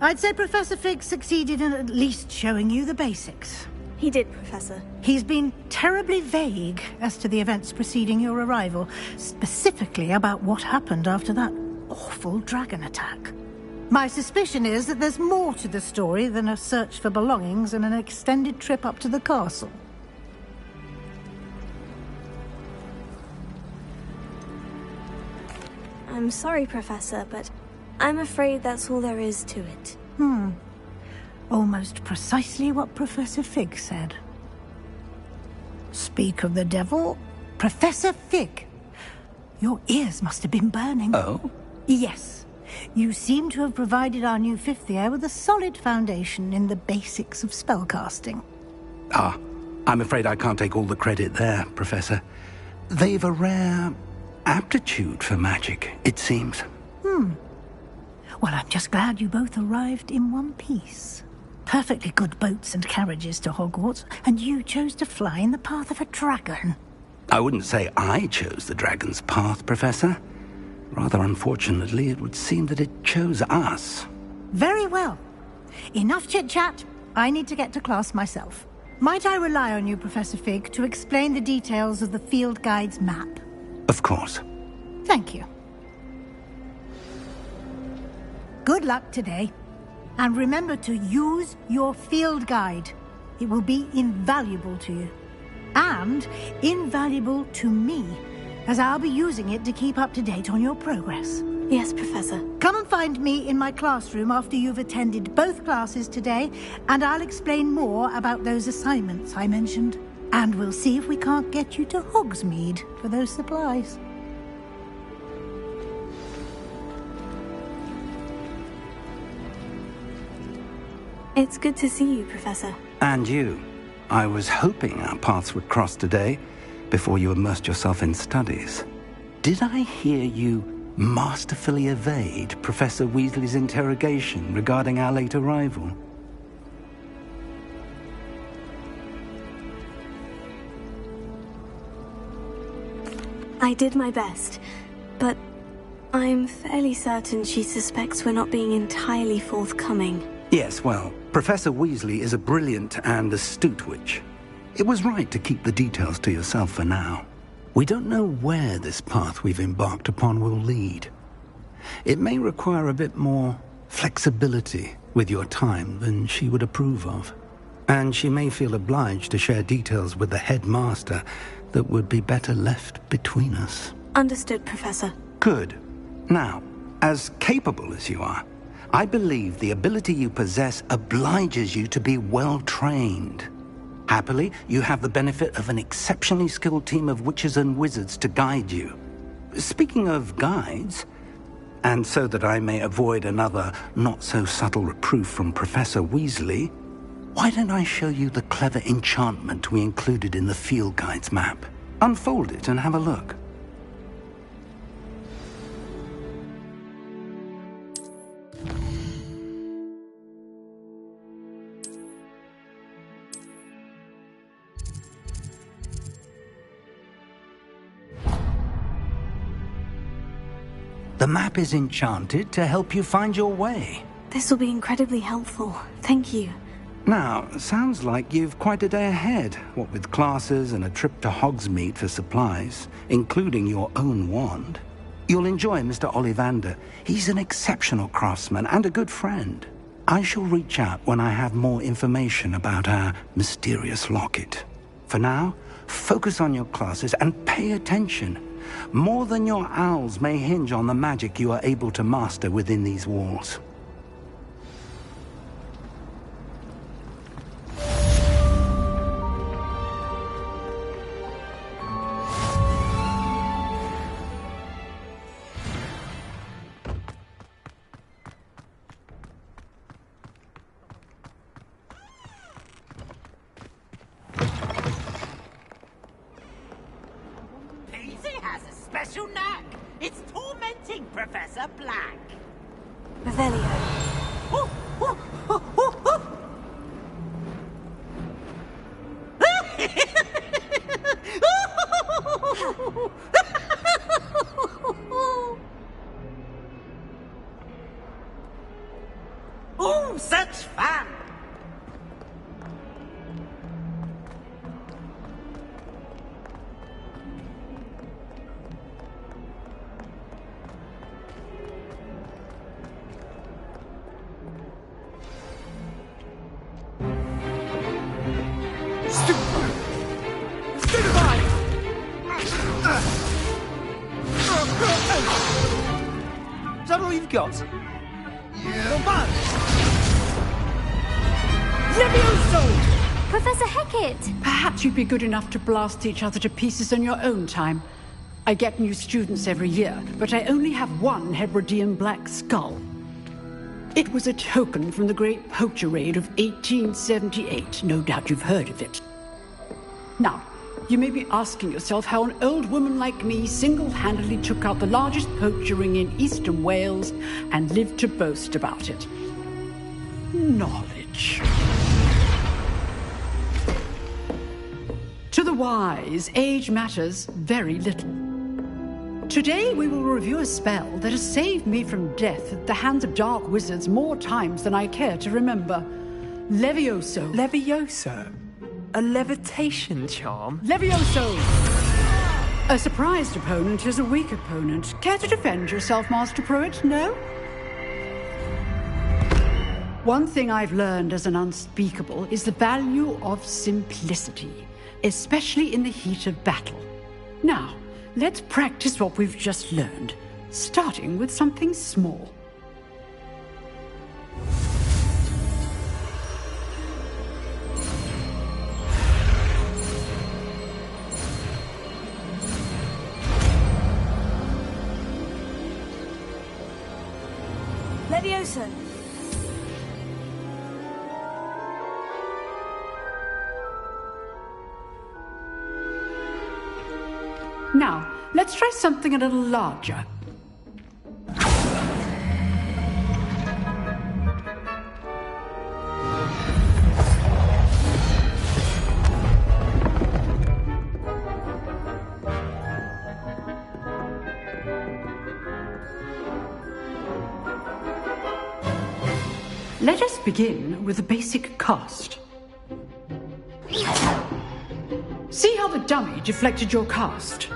I'd say Professor Fig succeeded in at least showing you the basics. He did, Professor. He's been terribly vague as to the events preceding your arrival, specifically about what happened after that awful dragon attack. My suspicion is that there's more to the story than a search for belongings and an extended trip up to the castle. I'm sorry, Professor, but I'm afraid that's all there is to it. Almost precisely what Professor Fig said. Speak of the devil, Professor Fig. Your ears must have been burning. Oh? Yes. You seem to have provided our new fifth year with a solid foundation in the basics of spellcasting. Ah, I'm afraid I can't take all the credit there, Professor. They've a rare aptitude for magic, it seems. Well, I'm just glad you both arrived in one piece. Perfectly good boats and carriages to Hogwarts, and you chose to fly in the path of a dragon. I wouldn't say I chose the dragon's path, Professor. Rather unfortunately, it would seem that it chose us. Very well. Enough chit-chat. I need to get to class myself. Might I rely on you, Professor Fig, to explain the details of the field guide's map? Of course. Thank you. Good luck today. And remember to use your field guide. It will be invaluable to you. And invaluable to me, as I'll be using it to keep up to date on your progress. Yes, Professor. Come and find me in my classroom after you've attended both classes today, and I'll explain more about those assignments I mentioned. And we'll see if we can't get you to Hogsmeade for those supplies. It's good to see you, Professor. And you. I was hoping our paths would cross today, before you immersed yourself in studies. Did I hear you masterfully evade Professor Weasley's interrogation regarding our late arrival? I did my best, but I'm fairly certain she suspects we're not being entirely forthcoming. Yes, well, Professor Weasley is a brilliant and astute witch. It was right to keep the details to yourself for now. We don't know where this path we've embarked upon will lead. It may require a bit more flexibility with your time than she would approve of. And she may feel obliged to share details with the headmaster that would be better left between us. Understood, Professor. Good. Now, as capable as you are, I believe the ability you possess obliges you to be well-trained. Happily, you have the benefit of an exceptionally skilled team of witches and wizards to guide you. Speaking of guides, and so that I may avoid another not-so-subtle reproof from Professor Weasley, why don't I show you the clever enchantment we included in the field guide's map? Unfold it and have a look. The map is enchanted to help you find your way. This will be incredibly helpful. Thank you. Now, sounds like you've quite a day ahead, what with classes and a trip to Hogsmeade for supplies, including your own wand. You'll enjoy Mr. Ollivander. He's an exceptional craftsman and a good friend. I shall reach out when I have more information about our mysterious locket. For now, focus on your classes and pay attention. More than your owls may hinge on the magic you are able to master within these walls. a black. Revelio. Oh, such fun! Is that all you've got? Yeah. Come Levioso! Professor Hecat! Perhaps you'd be good enough to blast each other to pieces in your own time. I get new students every year, but I only have one Hebridean black skull. It was a token from the Great Poacher Raid of 1878. No doubt you've heard of it. Now, you may be asking yourself how an old woman like me single-handedly took out the largest poacher ring in eastern Wales and lived to boast about it. Knowledge. To the wise, age matters very little. Today we will review a spell that has saved me from death at the hands of dark wizards more times than I care to remember. Levioso. Levioso? A levitation charm? Levioso! A surprised opponent is a weak opponent. Care to defend yourself, Master Pruitt? No? One thing I've learned as an unspeakable is the value of simplicity, especially in the heat of battle. Now, let's practice what we've just learned, starting with something small. Levioso. Now, let's try something a little larger. Let us begin with the basic cast. See how the dummy deflected your cast?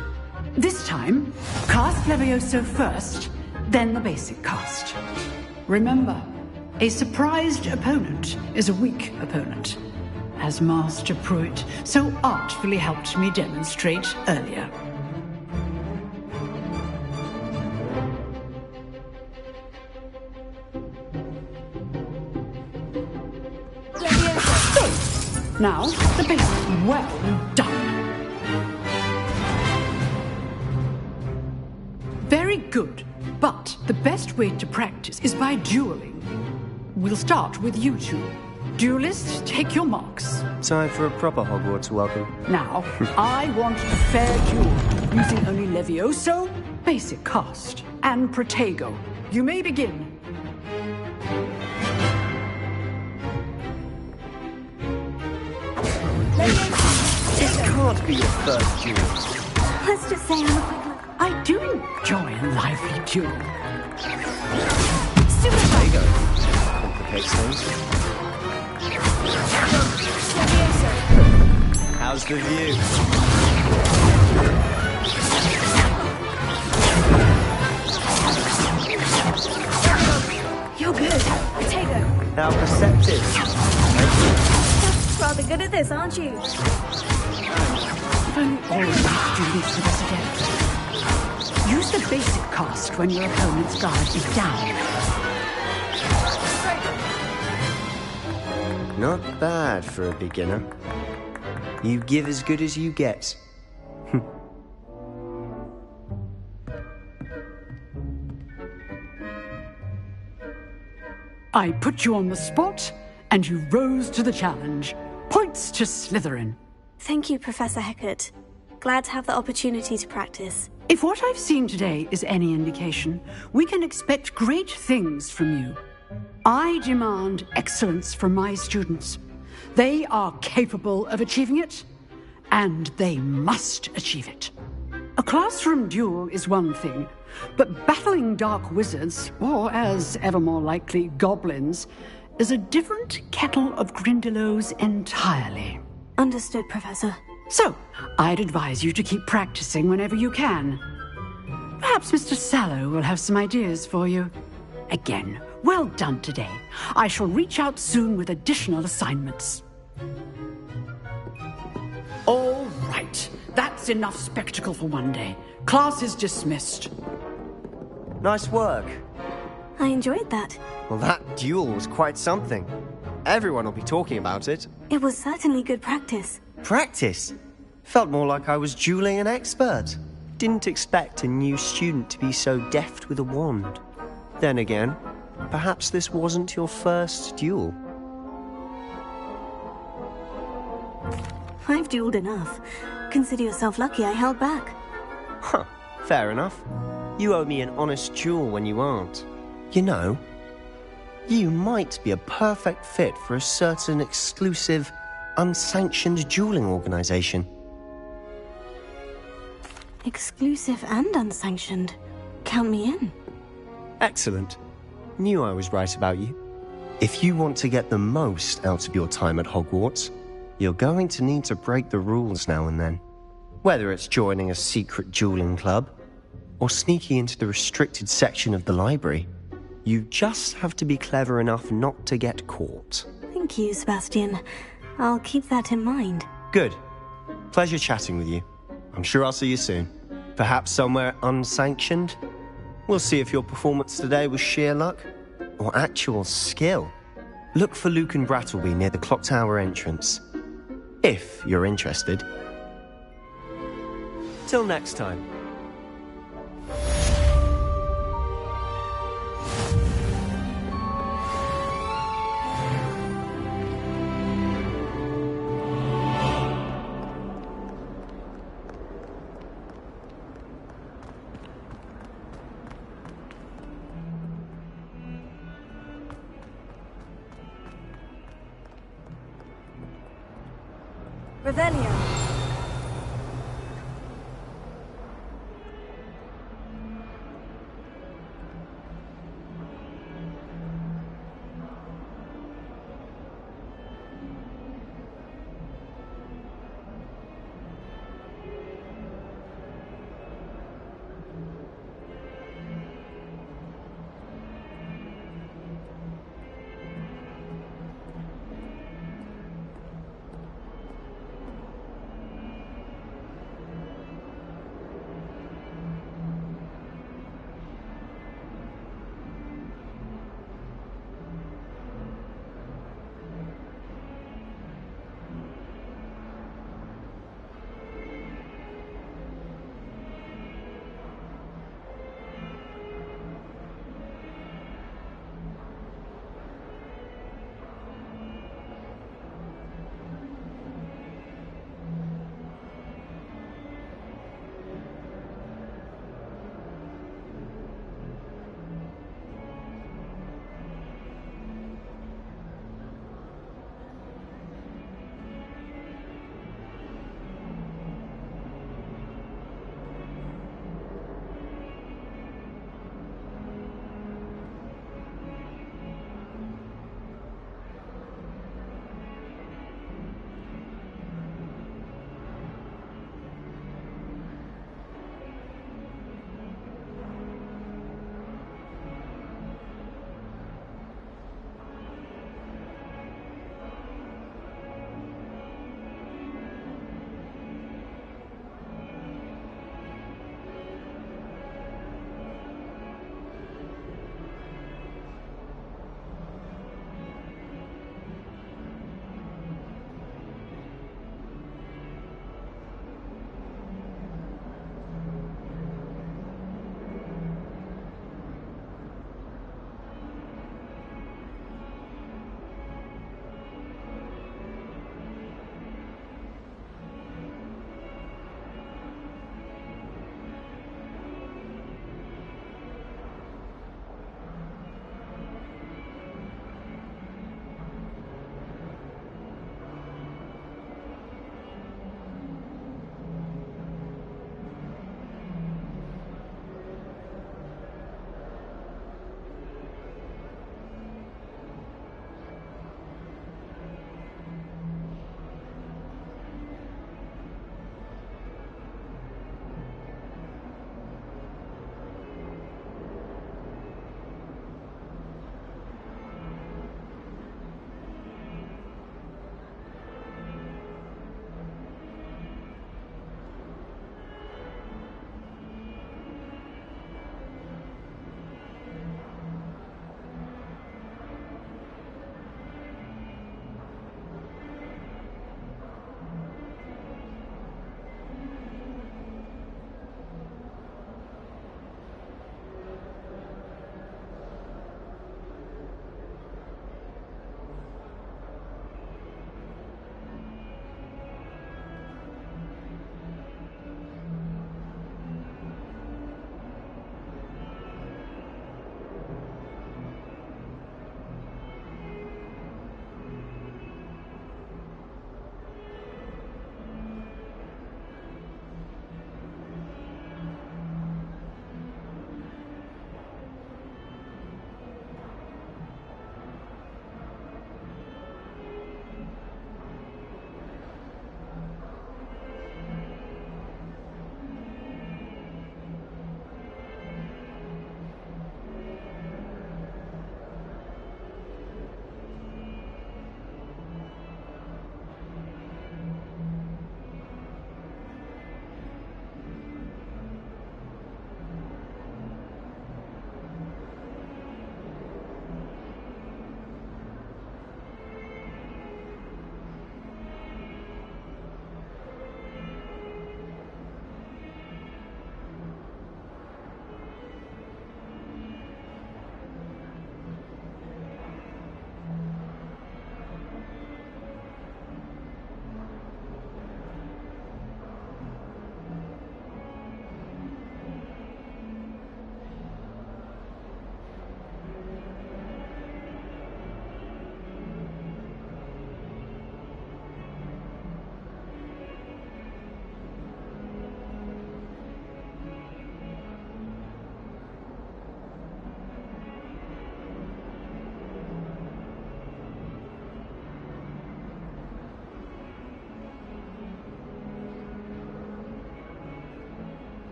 This time, cast Levioso first, then the basic cast. Remember, a surprised opponent is a weak opponent, as Master Pruitt so artfully helped me demonstrate earlier. Now, the basic. Well done. Very good. But the best way to practice is by dueling. We'll start with you two. Duelists, take your marks. Time for a proper Hogwarts welcome. Now, I want a fair duel, using only Levioso, basic cast, and Protego. You may begin. This can't be your first duel. Let's just say I'm a quick look. I do enjoy a lively duel. There you go. Complicates things. How's the view? You're good. Protego. How perceptive. Rather good at this, aren't you? If only all of us do this with us again. Use the basic cast when your opponent's guard is down. Not bad for a beginner. You give as good as you get. I put you on the spot, and you rose to the challenge. Points to Slytherin. Thank you, Professor Hecat. Glad to have the opportunity to practice. If what I've seen today is any indication, we can expect great things from you. I demand excellence from my students. They are capable of achieving it, and they must achieve it. A classroom duel is one thing, but battling dark wizards, or as ever more likely, goblins, is a different kettle of Grindylows entirely. Understood, Professor. So, I'd advise you to keep practicing whenever you can. Perhaps Mr. Sallow will have some ideas for you. Again, well done today. I shall reach out soon with additional assignments. All right. That's enough spectacle for one day. Class is dismissed. Nice work. I enjoyed that. Well, that duel was quite something. Everyone will be talking about it. It was certainly good practice. Practice? Felt more like I was dueling an expert. Didn't expect a new student to be so deft with a wand. Then again, perhaps this wasn't your first duel. I've dueled enough. Consider yourself lucky I held back. Huh, fair enough. You owe me an honest duel when you aren't. You know, you might be a perfect fit for a certain exclusive, unsanctioned dueling organization. Exclusive and unsanctioned. Count me in. Excellent. Knew I was right about you. If you want to get the most out of your time at Hogwarts, you're going to need to break the rules now and then. Whether it's joining a secret dueling club, or sneaking into the restricted section of the library, you just have to be clever enough not to get caught. Thank you, Sebastian. I'll keep that in mind. Good. Pleasure chatting with you. I'm sure I'll see you soon. Perhaps somewhere unsanctioned? We'll see if your performance today was sheer luck, or actual skill. Look for Luke and Brattleby near the clock tower entrance. If you're interested. Till next time. Revelio.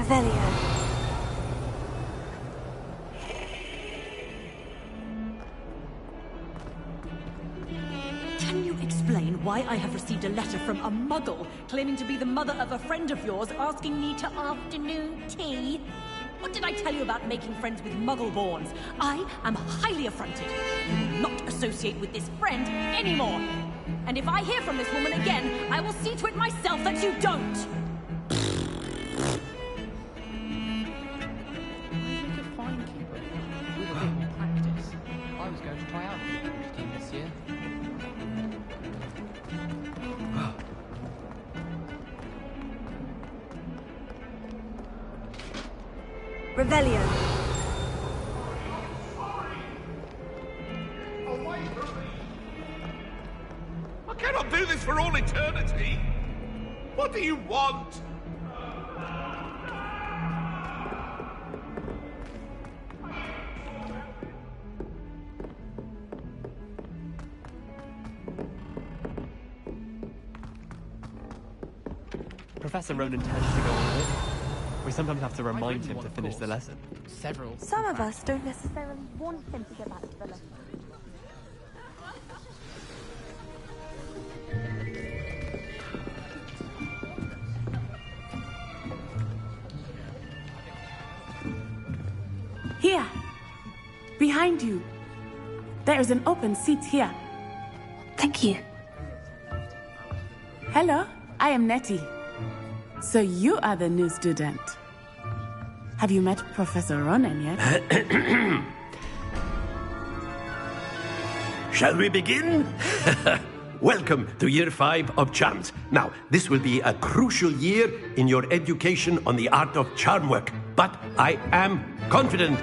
Revelio. Can you explain why I have received a letter from a muggle claiming to be the mother of a friend of yours asking me to afternoon tea? What did I tell you about making friends with muggle-borns? I am highly affronted. You will not associate with this friend anymore. And if I hear from this woman again, I will see to it myself that you don't. I was going to try out the British team this year. Revelio. I cannot do this for all eternity. What do you want? Professor Ronan tends to go on a bit. We sometimes have to remind him to finish the lesson. Several. Some of us don't necessarily want him to go back to the lesson. Here! Behind you. There is an open seat here. Thank you. Hello, I am Nettie. So you are the new student. Have you met Professor Ronan yet? Shall we begin? Welcome to Year 5 of Charms. Now, this will be a crucial year in your education on the art of charm work. But I am confident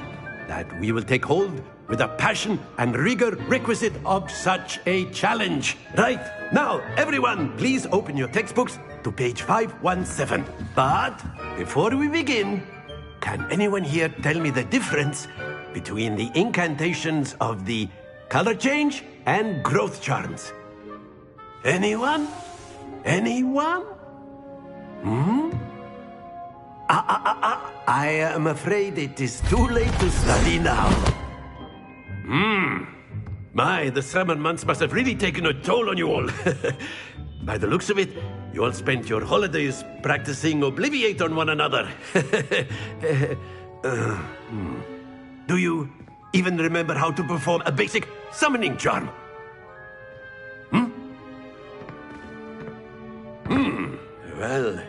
that we will take hold with the passion and rigor requisite of such a challenge. Right, now, everyone, please open your textbooks to page 517. But before we begin, can anyone here tell me the difference between the incantations of the color change and growth charms? Anyone? Anyone? I am afraid it is too late to study now. My, the summer months must have really taken a toll on you all. By the looks of it, you all spent your holidays practicing Obliviate on one another. Do you even remember how to perform a basic summoning charm? Well,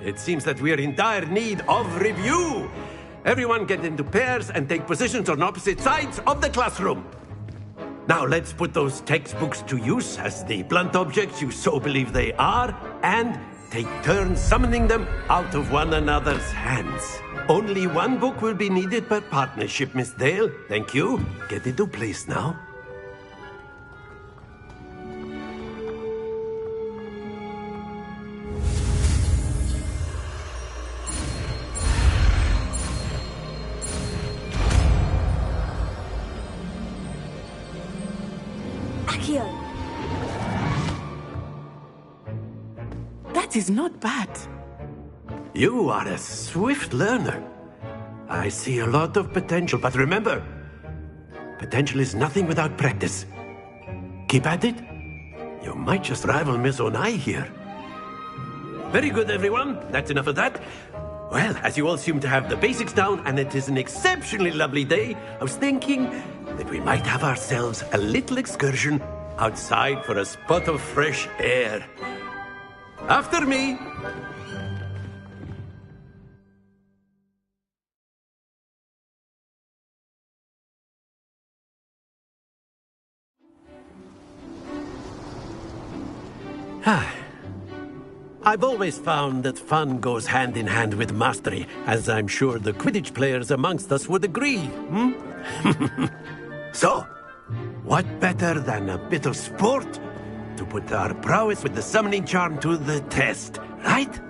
it seems that we are in dire need of review. Everyone get into pairs and take positions on opposite sides of the classroom. Now let's put those textbooks to use as the blunt objects you so believe they are, and take turns summoning them out of one another's hands. Only one book will be needed per partnership, Miss Dale. Thank you. Get into place now. That is not bad. You are a swift learner. I see a lot of potential, but remember, potential is nothing without practice. Keep at it. You might just rival Miss Onai here. Very good, everyone. That's enough of that. Well, as you all seem to have the basics down, and it is an exceptionally lovely day, I was thinking that we might have ourselves a little excursion outside for a spot of fresh air. After me. I've always found that fun goes hand in hand with mastery, as I'm sure the Quidditch players amongst us would agree. So, what better than a bit of sport to put our prowess with the summoning charm to the test, right?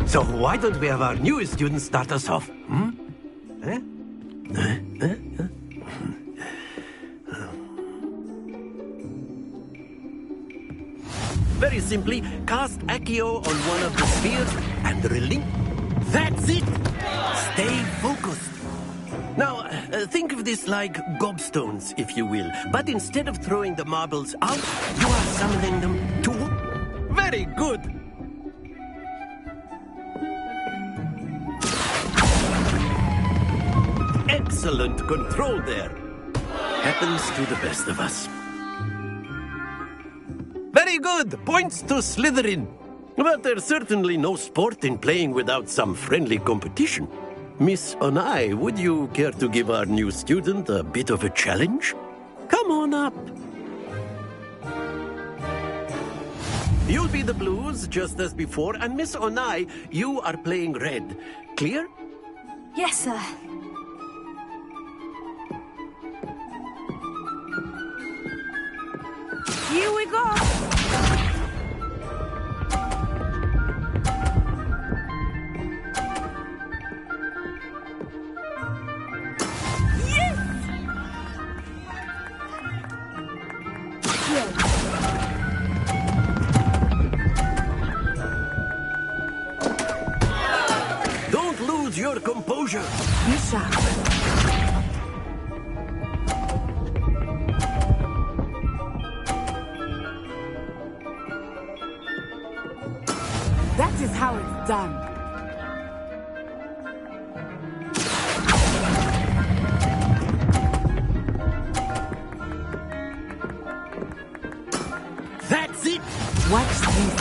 So why don't we have our newest student start us off? simply cast Accio on one of the spheres and relink. That's it! Stay focused. Now, think of this like gobstones, if you will. But instead of throwing the marbles out, you are summoning them to... Very good! Excellent control there. Happens to the best of us. Very good! Points to Slytherin. But there's certainly no sport in playing without some friendly competition. Miss Onai, would you care to give our new student a bit of a challenge? Come on up. You'll be the blues, just as before, and Miss Onai, you are playing red. Clear? Yes, sir. Here we go. Don't lose your composure. Bishop. That is how it's done. That's it! Watch this.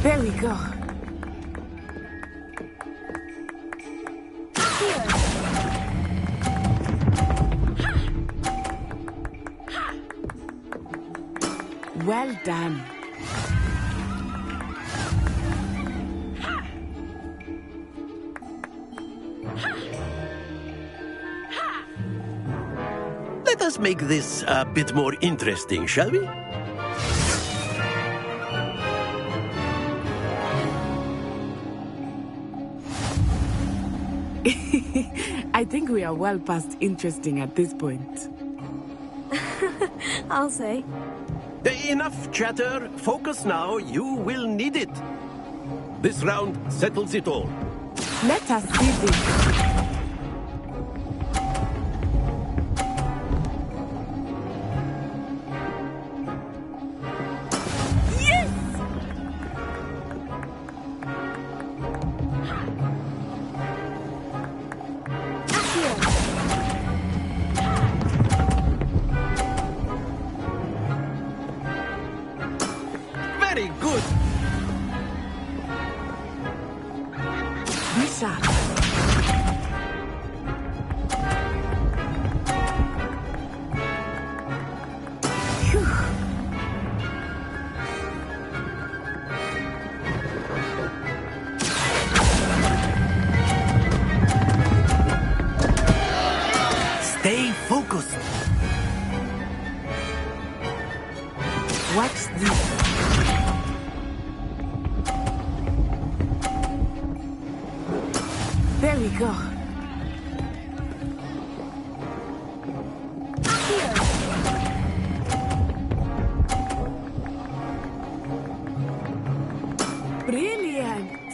There we go. Well done. Let us make this a bit more interesting, shall we? I think we are well past interesting at this point. I'll say. Enough chatter. Focus now. You will need it. This round settles it all. Let us see this. Very good. Bishop. Stay focused. Watch this. There we go. Brilliant.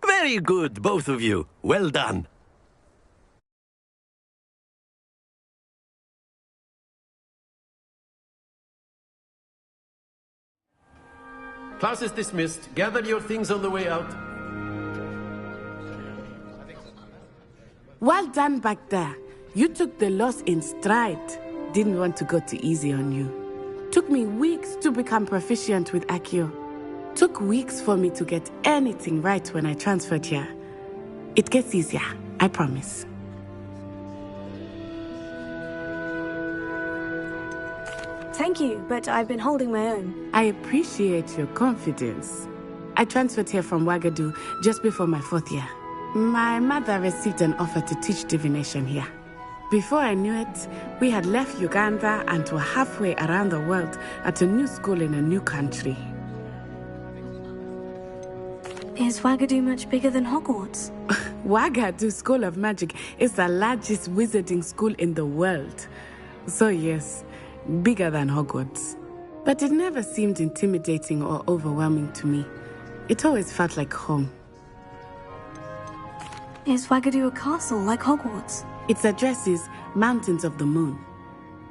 Very good, both of you. Well done. Class is dismissed. Gather your things on the way out. Well done back there. You took the loss in stride. Didn't want to go too easy on you. Took me weeks to become proficient with Accio. Took weeks for me to get anything right when I transferred here. It gets easier, I promise. Thank you, but I've been holding my own. I appreciate your confidence. I transferred here from Wagadu just before my 4th year. My mother received an offer to teach divination here. Before I knew it, we had left Uganda and were halfway around the world at a new school in a new country. Is Wagadu much bigger than Hogwarts? Wagadu School of Magic is the largest wizarding school in the world. So yes, bigger than Hogwarts. But it never seemed intimidating or overwhelming to me. It always felt like home. Is Wagadu a castle like Hogwarts? Its address is Mountains of the Moon.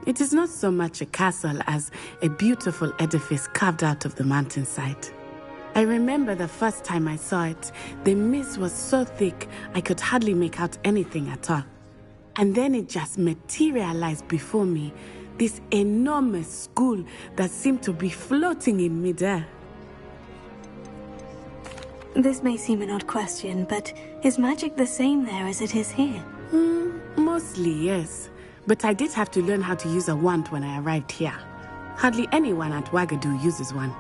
It is not so much a castle as a beautiful edifice carved out of the mountainside. I remember the first time I saw it, the mist was so thick I could hardly make out anything at all. And then it just materialized before me, this enormous school that seemed to be floating in midair. This may seem an odd question, but is magic the same there as it is here? Mostly, yes. But I did have to learn how to use a wand when I arrived here. Hardly anyone at Wagadu uses one.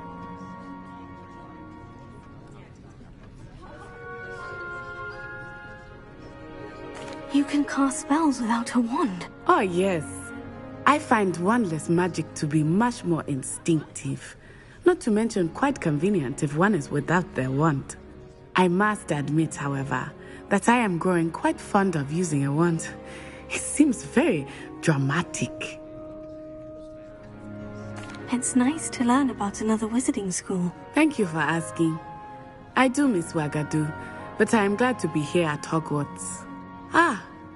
You can cast spells without a wand? Oh, yes. I find wandless magic to be much more instinctive. Not to mention quite convenient if one is without their wand. I must admit, however, that I am growing quite fond of using a wand. It seems very dramatic. It's nice to learn about another wizarding school. Thank you for asking. I do miss Wagadu, but I am glad to be here at Hogwarts.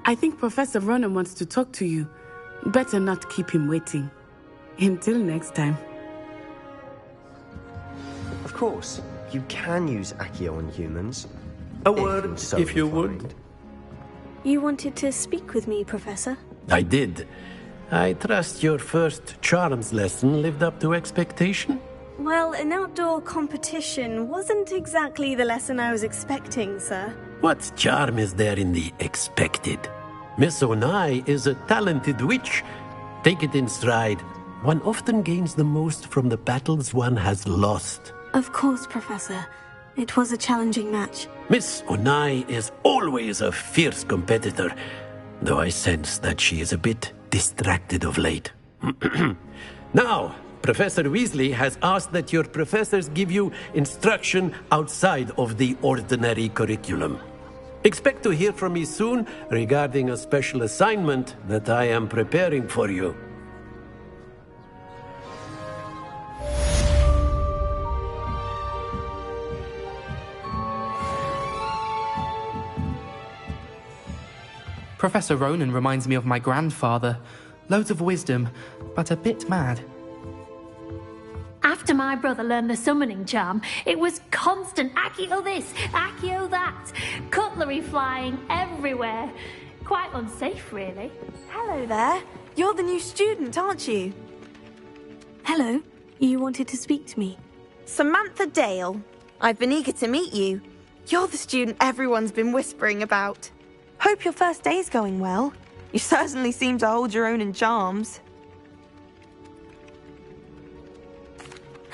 I think Professor Ronan wants to talk to you. Better not keep him waiting. Until next time. Of course, you can use Accio on humans. A word, if you would. You wanted to speak with me, Professor? I did. I trust your first charms lesson lived up to expectation? Well, an outdoor competition wasn't exactly the lesson I was expecting, sir. What charm is there in the expected? Miss Onai is a talented witch. Take it in stride. One often gains the most from the battles one has lost. Of course, Professor. It was a challenging match. Miss Onai is always a fierce competitor, though I sense that she is a bit distracted of late. Now, Professor Weasley has asked that your professors give you instruction outside of the ordinary curriculum. Expect to hear from me soon regarding a special assignment that I am preparing for you. Professor Ronan reminds me of my grandfather. Loads of wisdom, but a bit mad. After my brother learned the summoning charm, it was constant Accio this, Accio that. Cutlery flying everywhere. Quite unsafe, really. Hello there. You're the new student, aren't you? Hello. You wanted to speak to me? Samantha Dale. I've been eager to meet you. You're the student everyone's been whispering about. Hope your first day's going well. You certainly seem to hold your own in charms.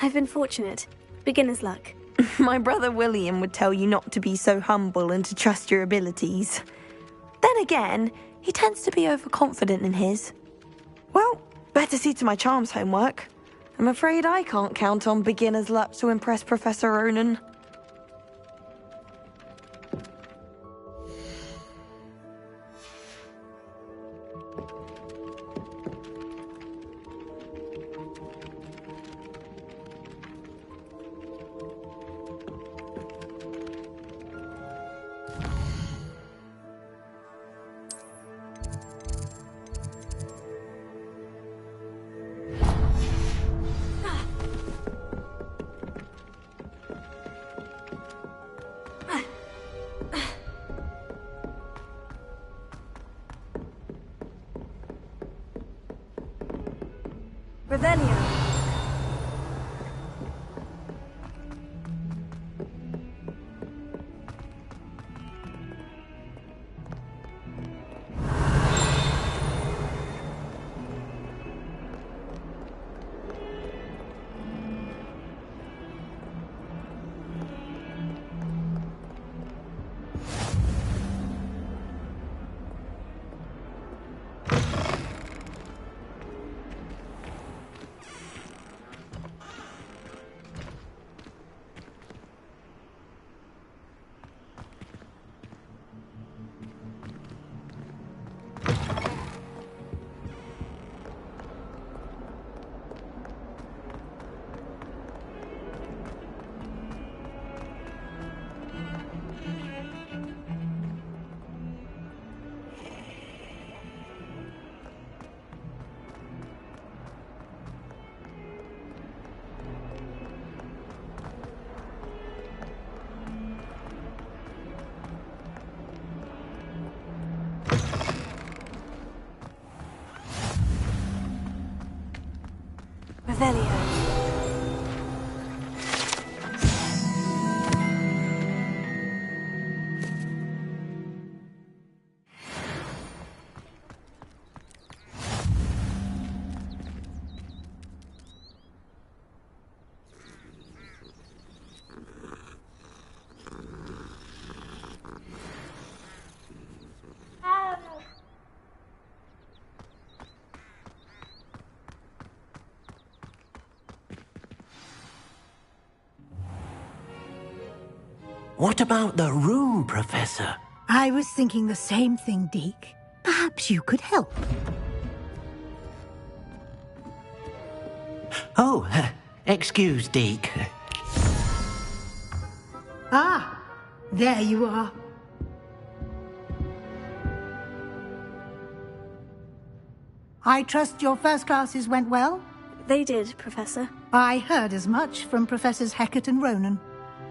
I've been fortunate. Beginner's luck. My brother William would tell you not to be so humble and to trust your abilities. Then again, he tends to be overconfident in his. Well, better see to my charms homework. I'm afraid I can't count on beginner's luck to impress Professor Ronan. Revelio. What about the room, Professor? I was thinking the same thing, Deke. Perhaps you could help. Oh, excuse, Deke. Ah, there you are. I trust your first classes went well? They did, Professor. I heard as much from Professors Hecat and Ronan.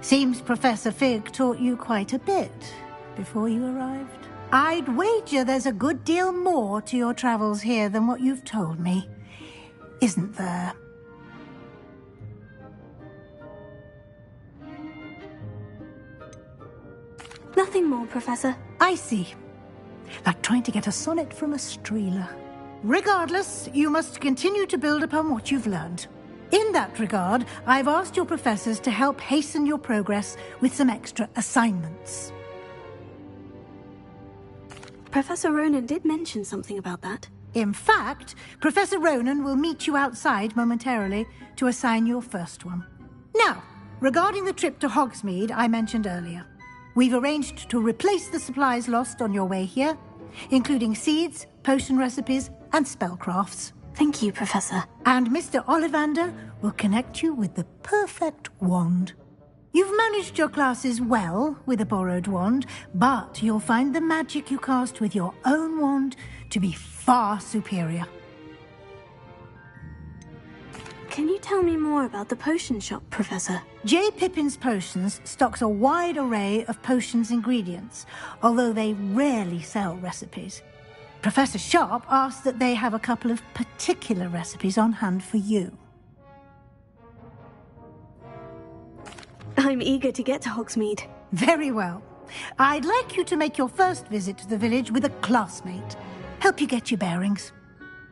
Seems Professor Fig taught you quite a bit before you arrived. I'd wager there's a good deal more to your travels here than what you've told me. Isn't there? Nothing more, Professor. I see. Like trying to get a sonnet from a streeler. Regardless, you must continue to build upon what you've learned. In that regard, I've asked your professors to help hasten your progress with some extra assignments. Professor Ronan did mention something about that. In fact, Professor Ronan will meet you outside momentarily to assign your first one. Now, regarding the trip to Hogsmeade I mentioned earlier, we've arranged to replace the supplies lost on your way here, including seeds, potion recipes, and spellcrafts. Thank you, Professor. And Mr. Ollivander will connect you with the perfect wand. You've managed your classes well with a borrowed wand, but you'll find the magic you cast with your own wand to be far superior. Can you tell me more about the potion shop, Professor? J. Pippin's Potions stocks a wide array of potions ingredients, although they rarely sell recipes. Professor Sharp asked that they have a couple of particular recipes on hand for you. I'm eager to get to Hogsmeade. Very well. I'd like you to make your first visit to the village with a classmate. Help you get your bearings.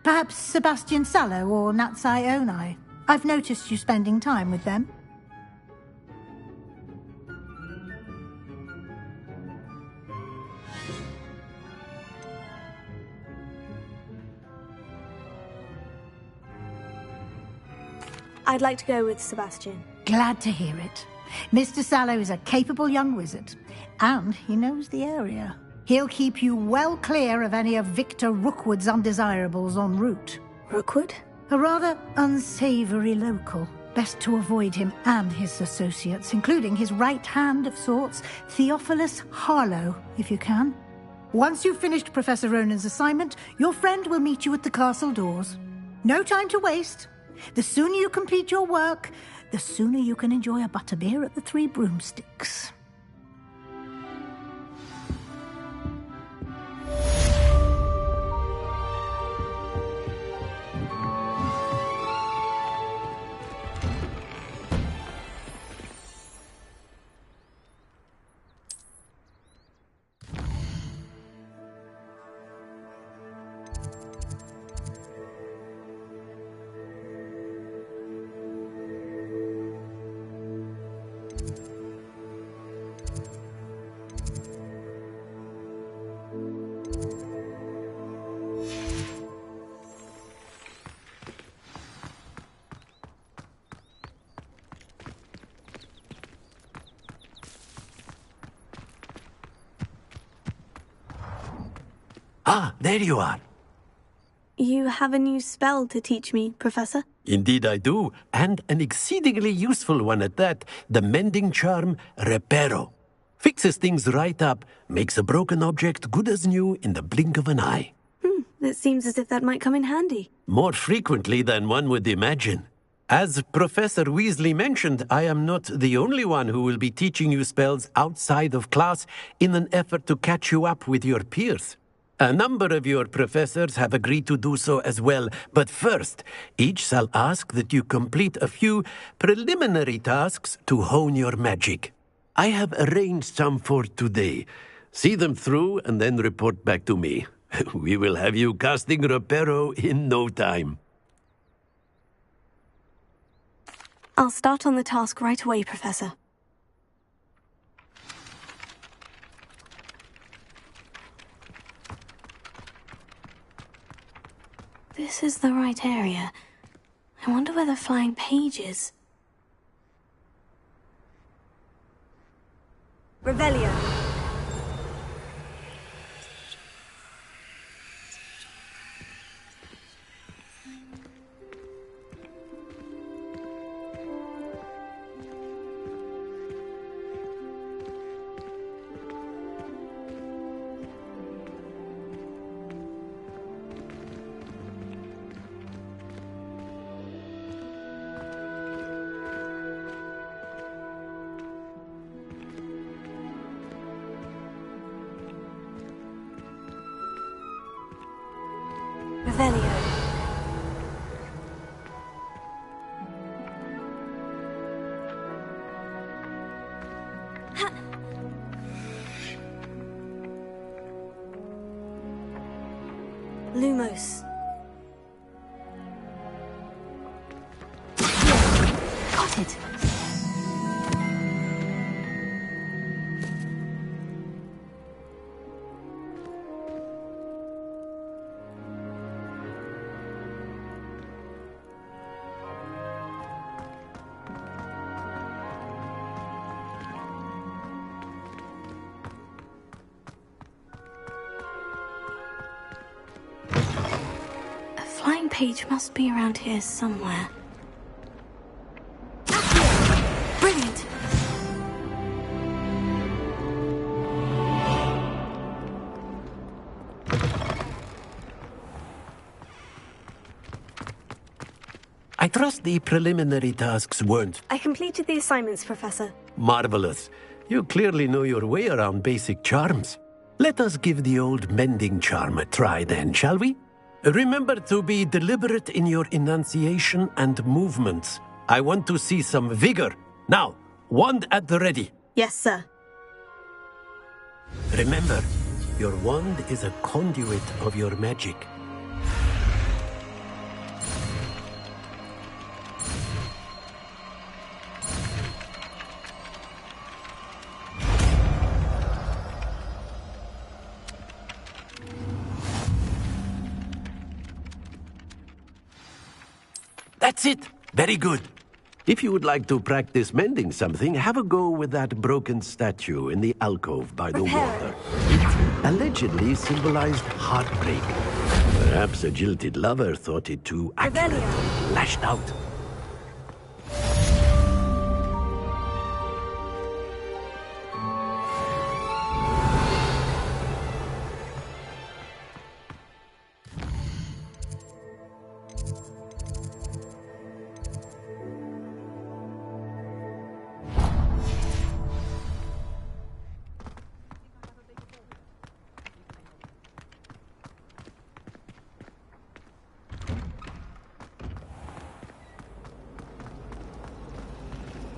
Perhaps Sebastian Sallow or Natsai Onai. I've noticed you spending time with them. I'd like to go with Sebastian. Glad to hear it. Mr. Sallow is a capable young wizard, and he knows the area. He'll keep you well clear of any of Victor Rookwood's undesirables en route. Rookwood? A rather unsavory local. Best to avoid him and his associates, including his right hand of sorts, Theophilus Harlow, if you can. Once you've finished Professor Ronan's assignment, your friend will meet you at the castle doors. No time to waste. The sooner you complete your work, the sooner you can enjoy a butterbeer at the Three Broomsticks. Ah, there you are. You have a new spell to teach me, Professor? Indeed I do, and an exceedingly useful one at that. The mending charm, Reparo. Fixes things right up, makes a broken object good as new in the blink of an eye. It seems as if that might come in handy. More frequently than one would imagine. As Professor Weasley mentioned, I am not the only one who will be teaching you spells outside of class in an effort to catch you up with your peers. A number of your professors have agreed to do so as well, but first, each shall ask that you complete a few preliminary tasks to hone your magic. I have arranged some for today. See them through and then report back to me. We will have you casting Reparo in no time. I'll start on the task right away, Professor. This is the right area. I wonder where the flying page is. Revelio. Revelio. Lumos. Got it. Flying page must be around here somewhere. Brilliant! I trust the preliminary tasks weren't I completed the assignments, Professor. marvelous. You clearly know your way around basic charms. Let us give the old mending charm a try then, shall we? Remember to be deliberate in your enunciation and movements. I want to see some vigor. Now, wand at the ready. Yes, sir. Remember, your wand is a conduit of your magic. That's it. Very good. If you would like to practice mending something, have a go with that broken statue in the alcove by the water. It allegedly symbolized heartbreak. Perhaps a jilted lover thought it too accurate and lashed out.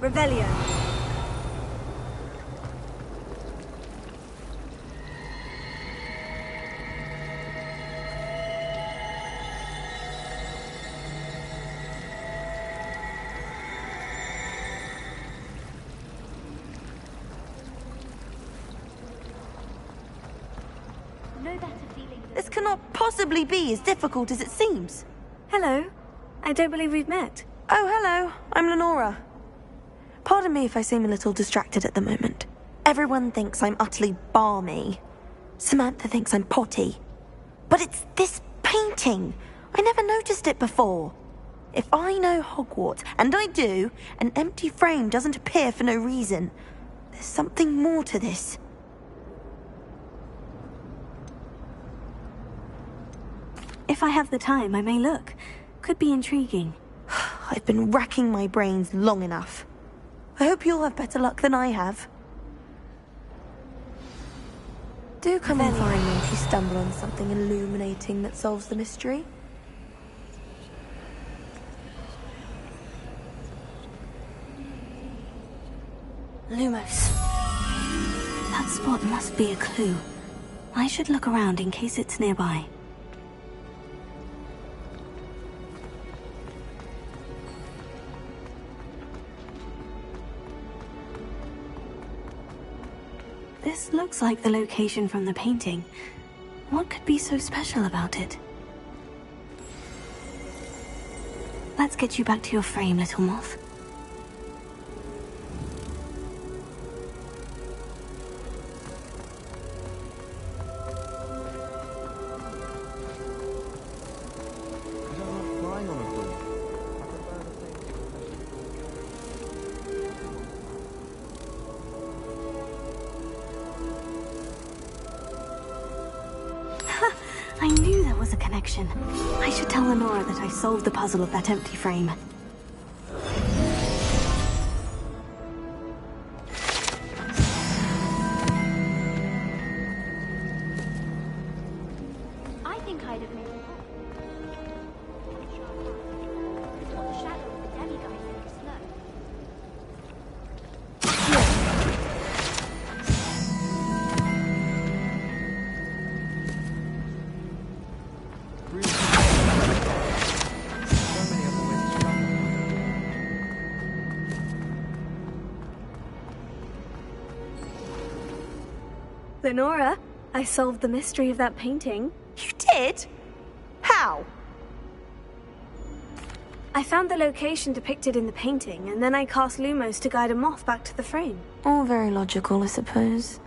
Revelio. This cannot possibly be as difficult as it seems. Hello. I don't believe we've met. Oh, hello. I'm Lenora. Pardon me if I seem a little distracted at the moment. Everyone thinks I'm utterly balmy. Samantha thinks I'm potty. But it's this painting. I never noticed it before. If I know Hogwarts, and I do, an empty frame doesn't appear for no reason. There's something more to this. If I have the time, I may look. Could be intriguing. I've been racking my brains long enough. I hope you'll have better luck than I have. Do come and find me if you stumble on something illuminating that solves the mystery. Lumos. That spot must be a clue. I should look around in case it's nearby. This looks like the location from the painting. What could be so special about it? Let's get you back to your frame, little moth. connection. I should tell Lenora that I solved the puzzle of that empty frame. I think I'd have made it. What the shadow of the demiguise think is slow. Lenora, I solved the mystery of that painting. You did? How? I found the location depicted in the painting, and then I cast Lumos to guide a moth back to the frame. All very logical, I suppose.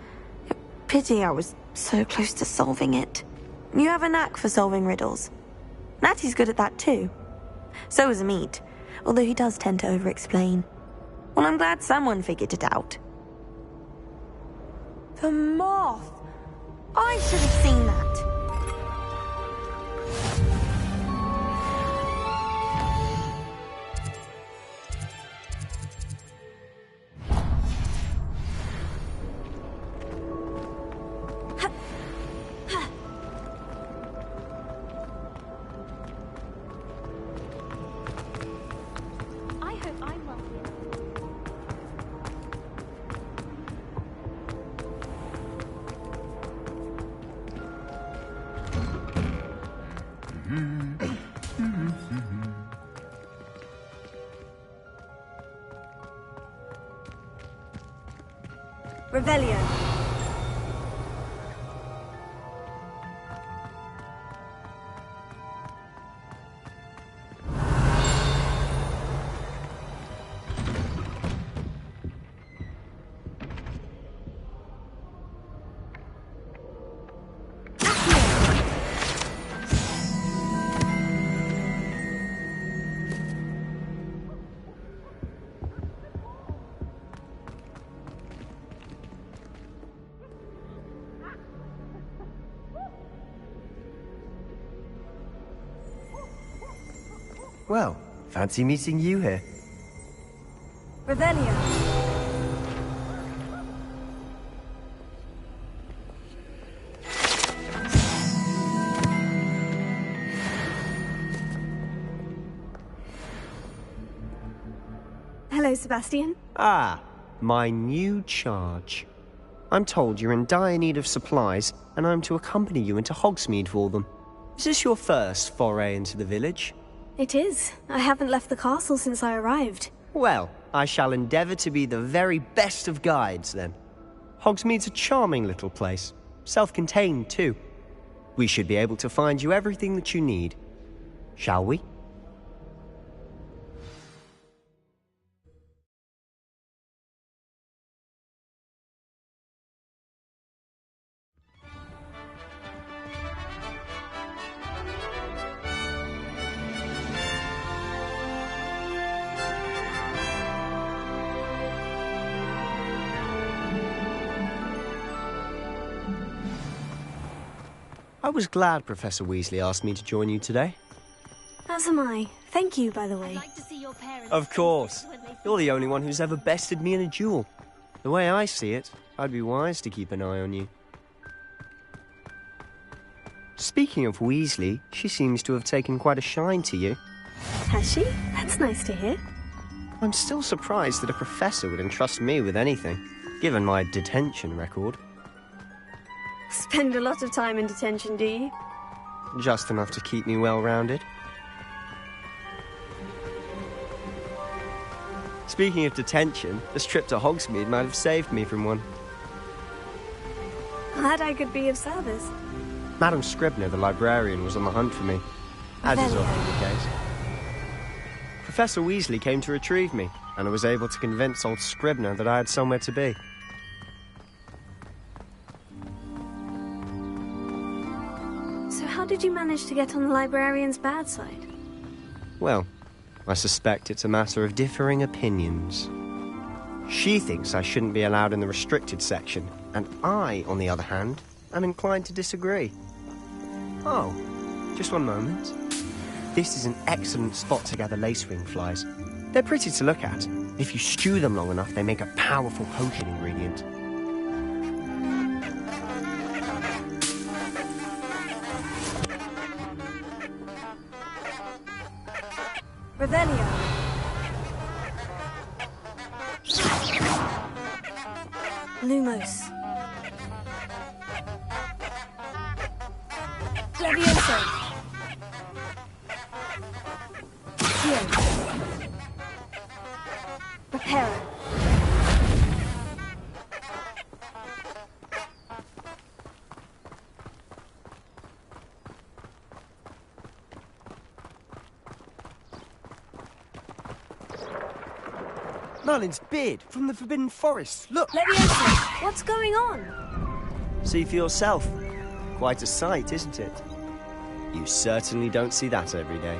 Pity I was so close to solving it. You have a knack for solving riddles. Natty's good at that too. So is Amit, although he does tend to over-explain. Well, I'm glad someone figured it out. The moth! I should have seen that. I hope I'm well here. Revelio. Well, fancy meeting you here. Revelio. Hello, Sebastian. Ah, my new charge. I'm told you're in dire need of supplies, and I'm to accompany you into Hogsmeade for them. Is this your first foray into the village? It is. I haven't left the castle since I arrived. Well, I shall endeavour to be the very best of guides, then. Hogsmeade's a charming little place. Self-contained, too. We should be able to find you everything that you need. Shall we? I was glad Professor Weasley asked me to join you today. As am I. Thank you, by the way. Of course. You're the only one who's ever bested me in a duel. The way I see it, I'd be wise to keep an eye on you. Speaking of Weasley, she seems to have taken quite a shine to you. Has she? That's nice to hear. I'm still surprised that a professor would entrust me with anything, given my detention record. Spend a lot of time in detention, do you? Just enough to keep me well-rounded. Speaking of detention, this trip to Hogsmeade might have saved me from one. Glad I could be of service. Madam Scribner, the librarian, was on the hunt for me, as is often the case. Professor Weasley came to retrieve me, and I was able to convince old Scribner that I had somewhere to be. So how did you manage to get on the librarian's bad side? Well, I suspect it's a matter of differing opinions. She thinks I shouldn't be allowed in the restricted section, and I, on the other hand, am inclined to disagree. Oh, Just one moment. This is an excellent spot to gather lacewing flies. They're pretty to look at. If you stew them long enough, they make a powerful potion ingredient. Revelio. Lumos. Levioso. Here. Reparo. Merlin's beard from the Forbidden Forest. Look! Levioso, what's going on? See for yourself. Quite a sight, isn't it? You certainly don't see that every day.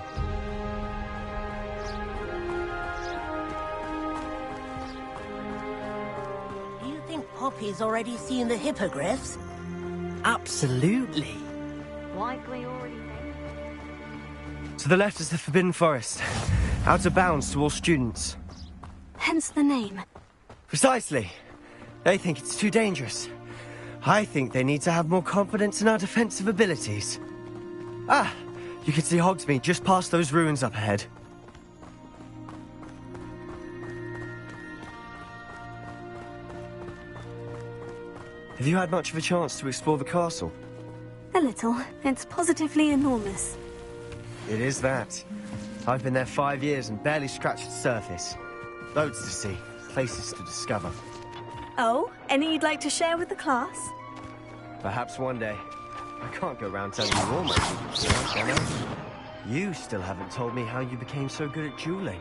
Do you think Poppy's already seen the hippogriffs? Absolutely. Likely already know. To the left is the Forbidden Forest. Out of bounds to all students. Hence the name. Precisely. They think it's too dangerous. I think they need to have more confidence in our defensive abilities. Ah, you can see Hogsmeade just past those ruins up ahead. Have you had much of a chance to explore the castle? A little. It's positively enormous. It is that. I've been there 5 years and barely scratched the surface. Loads to see, places to discover. Oh, any you'd like to share with the class? Perhaps one day. I can't go around telling you all my secrets now, can I? You still haven't told me how you became so good at dueling.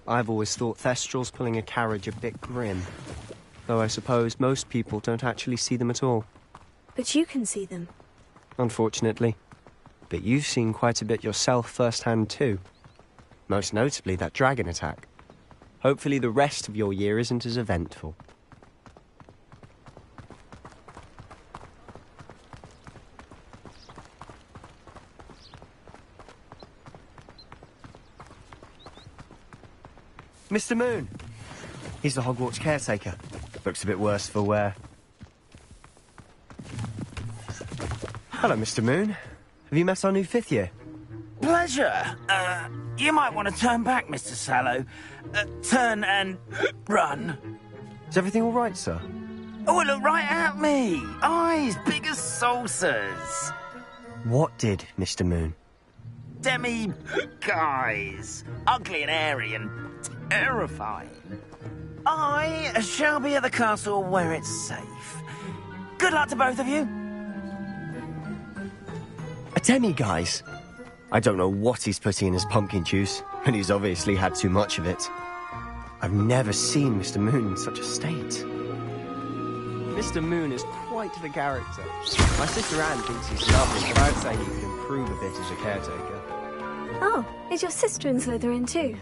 I've always thought Thestrals pulling a carriage a bit grim. Though I suppose most people don't actually see them at all. But you can see them. Unfortunately. But you've seen quite a bit yourself firsthand too. Most notably that dragon attack. Hopefully the rest of your year isn't as eventful. Mr. Moon. He's the Hogwarts caretaker. Looks a bit worse for wear. Hello, Mr. Moon. Have you met our new fifth year? Pleasure. You might want to turn back, Mr. Sallow. Turn and run. Is everything all right, sir? Oh, look right at me. Eyes big as saucers. What did, Mr. Moon? Guys. Ugly and hairy and terrifying. I shall be at the castle where it's safe. Good luck to both of you. A demi-guise? I don't know what he's putting in his pumpkin juice, and he's obviously had too much of it. I've never seen Mr. Moon in such a state. Mr. Moon is quite the character. My sister Anne thinks he's lovely, but I'd say he could improve a bit as a caretaker. Oh, is your sister in Slytherin too?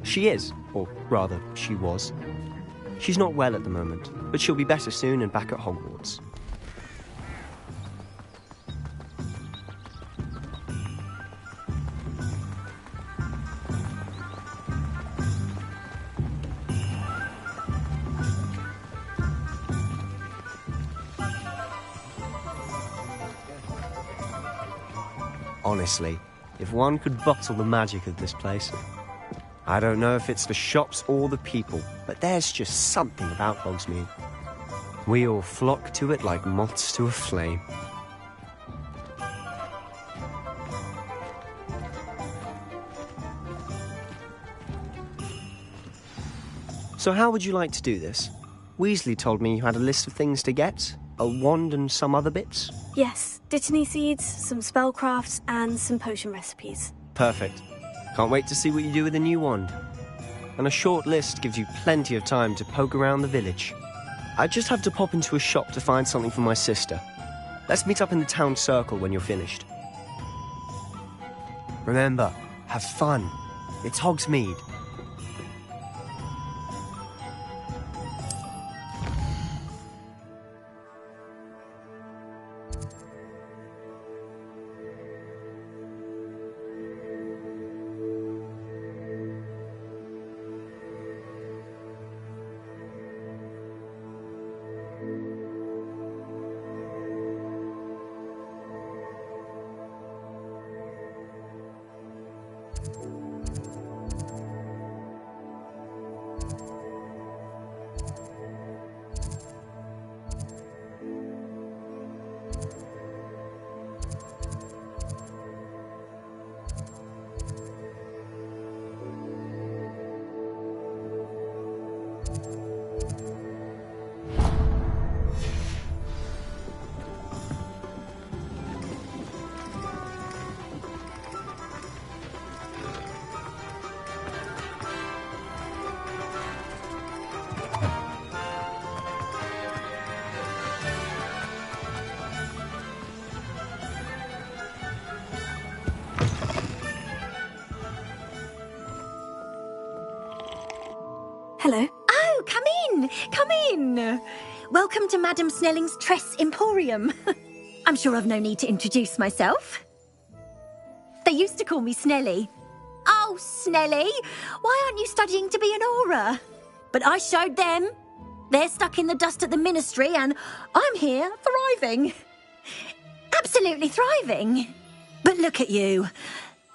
She is, or rather, she was. She's not well at the moment, but she'll be better soon and back at Hogwarts. Honestly, if one could bottle the magic of this place. I don't know if it's the shops or the people, but there's just something about Hogsmeade. We all flock to it like moths to a flame. So how would you like to do this? Weasley told me you had a list of things to get, a wand and some other bits. Yes, dittany seeds, some spellcrafts, and some potion recipes. Perfect. Can't wait to see what you do with the new wand. And a short list gives you plenty of time to poke around the village. I just have to pop into a shop to find something for my sister. Let's meet up in the town circle when you're finished. Remember, have fun. It's Hogsmeade. Hello. Oh, come in! Come in! Welcome to Madame Snelling's Tress Emporium. I'm sure I've no need to introduce myself. They used to call me Snelly. Oh, Snelly, why aren't you studying to be an aura? But I showed them. They're stuck in the dust at the Ministry, and I'm here thriving. Absolutely thriving. But look at you.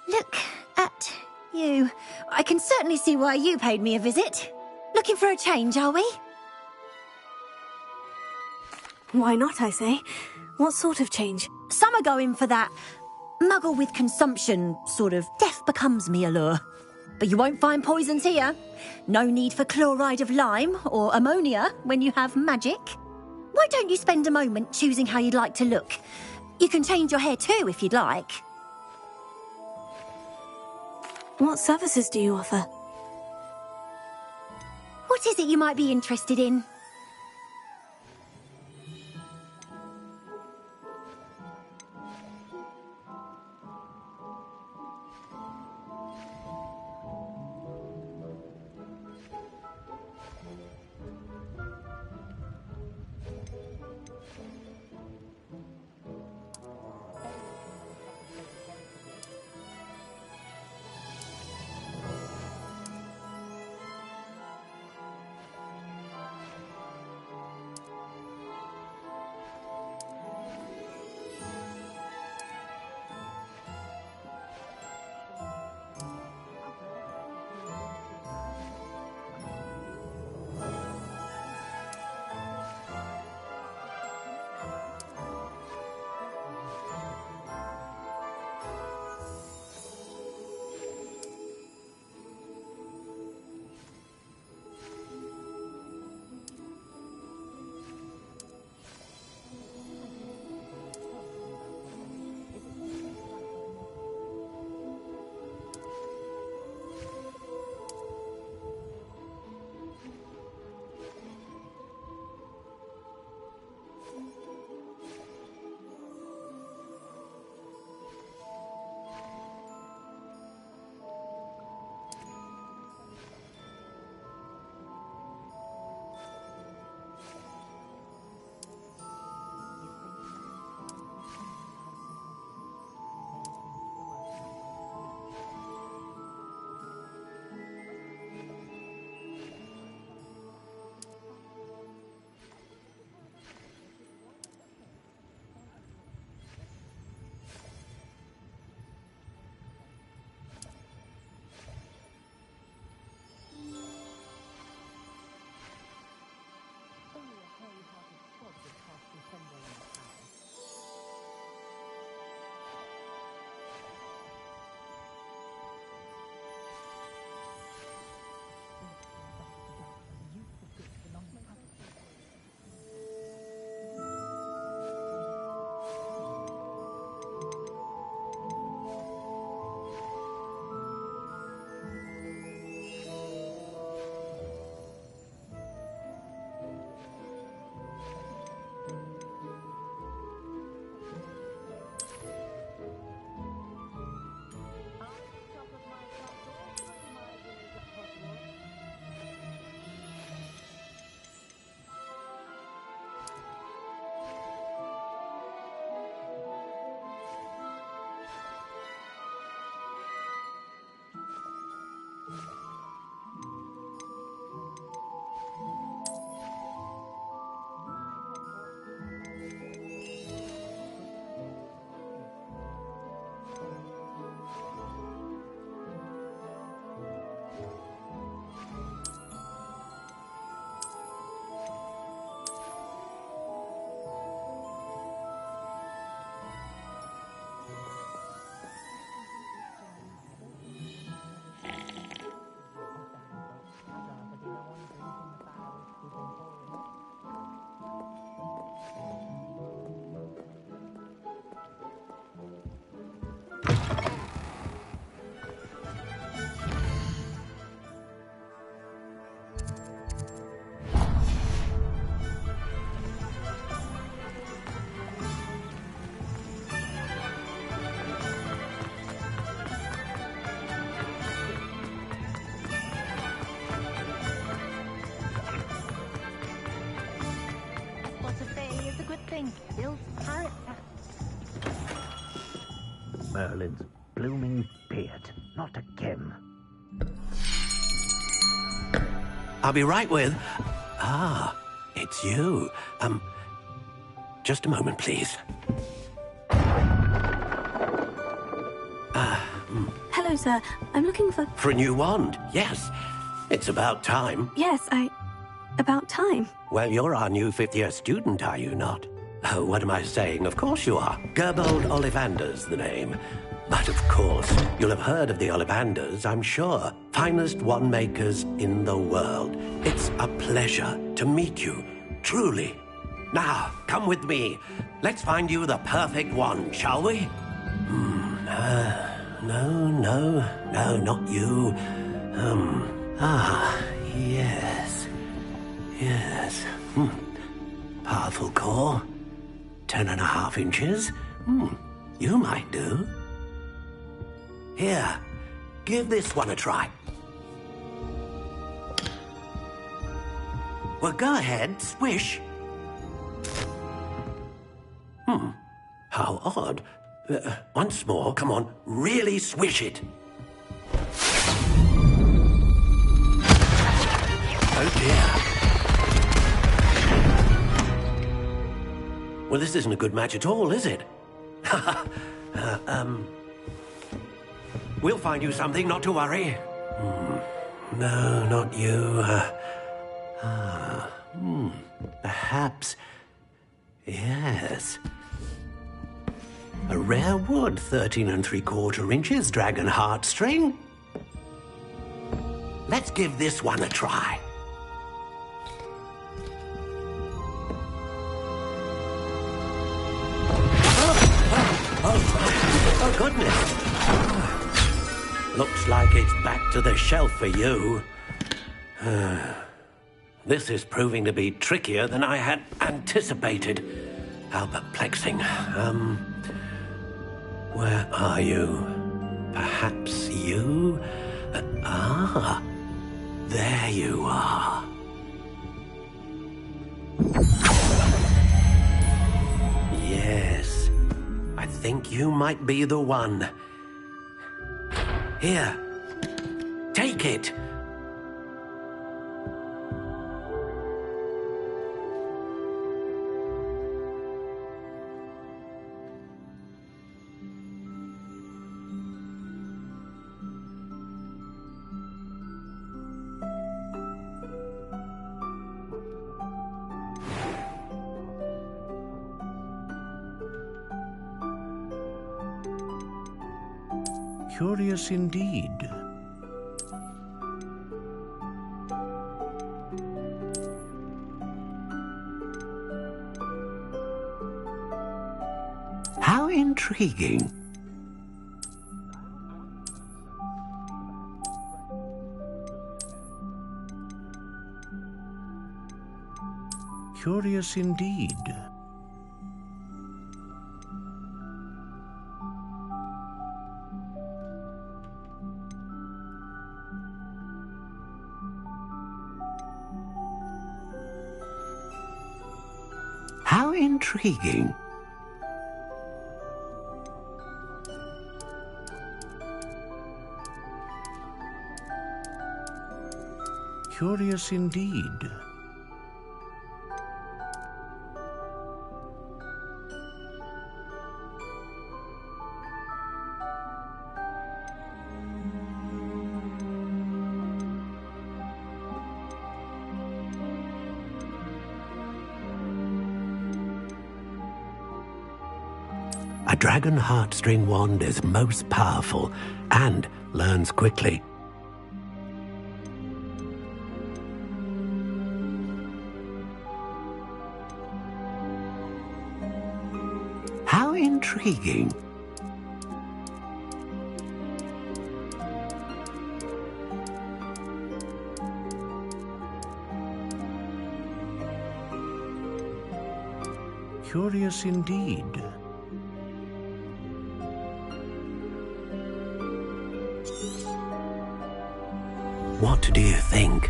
Look at you. I can certainly see why you paid me a visit. Looking for a change, are we? Why not, I say? What sort of change? Some are going for that muggle with consumption, sort of death becomes me allure. But you won't find poisons here. No need for chloride of lime or ammonia when you have magic. Why don't you spend a moment choosing how you'd like to look? You can change your hair too if you'd like. What services do you offer? What is it you might be interested in? Nothing. Bill's character. Merlin's blooming beard. Not again. I'll be right with... Ah, it's you. Just a moment, please. Hello, sir. I'm looking for... For a new wand, yes. It's about time. Yes, about time. Well, you're our new fifth-year student, are you not? Oh, what am I saying? Of course you are. Gerbold Ollivander's the name. But of course, you'll have heard of the Ollivanders, I'm sure. Finest wand makers in the world. It's a pleasure to meet you, truly. Now, come with me. Let's find you the perfect wand, shall we? No, not you. Yes. Powerful core. 10.5 inches. You might do. Here, give this one a try. Well, go ahead, swish. How odd. Once more, come on, really swish it. Oh dear. Well, this isn't a good match at all, is it? We'll find you something, not to worry. No, not you. Perhaps... Yes. A rare wood, 13 3/4 inches, dragon heartstring. Let's give this one a try. Oh, goodness. Looks like it's back to the shelf for you. This is proving to be trickier than I had anticipated. How perplexing. Where are you? Perhaps you? There you are. Yes, I think you might be the one. Here, take it. Curious indeed. How intriguing. Curious indeed. How intriguing. Curious indeed. A dragon heartstring wand is most powerful and learns quickly. How intriguing. Curious indeed. What do you think?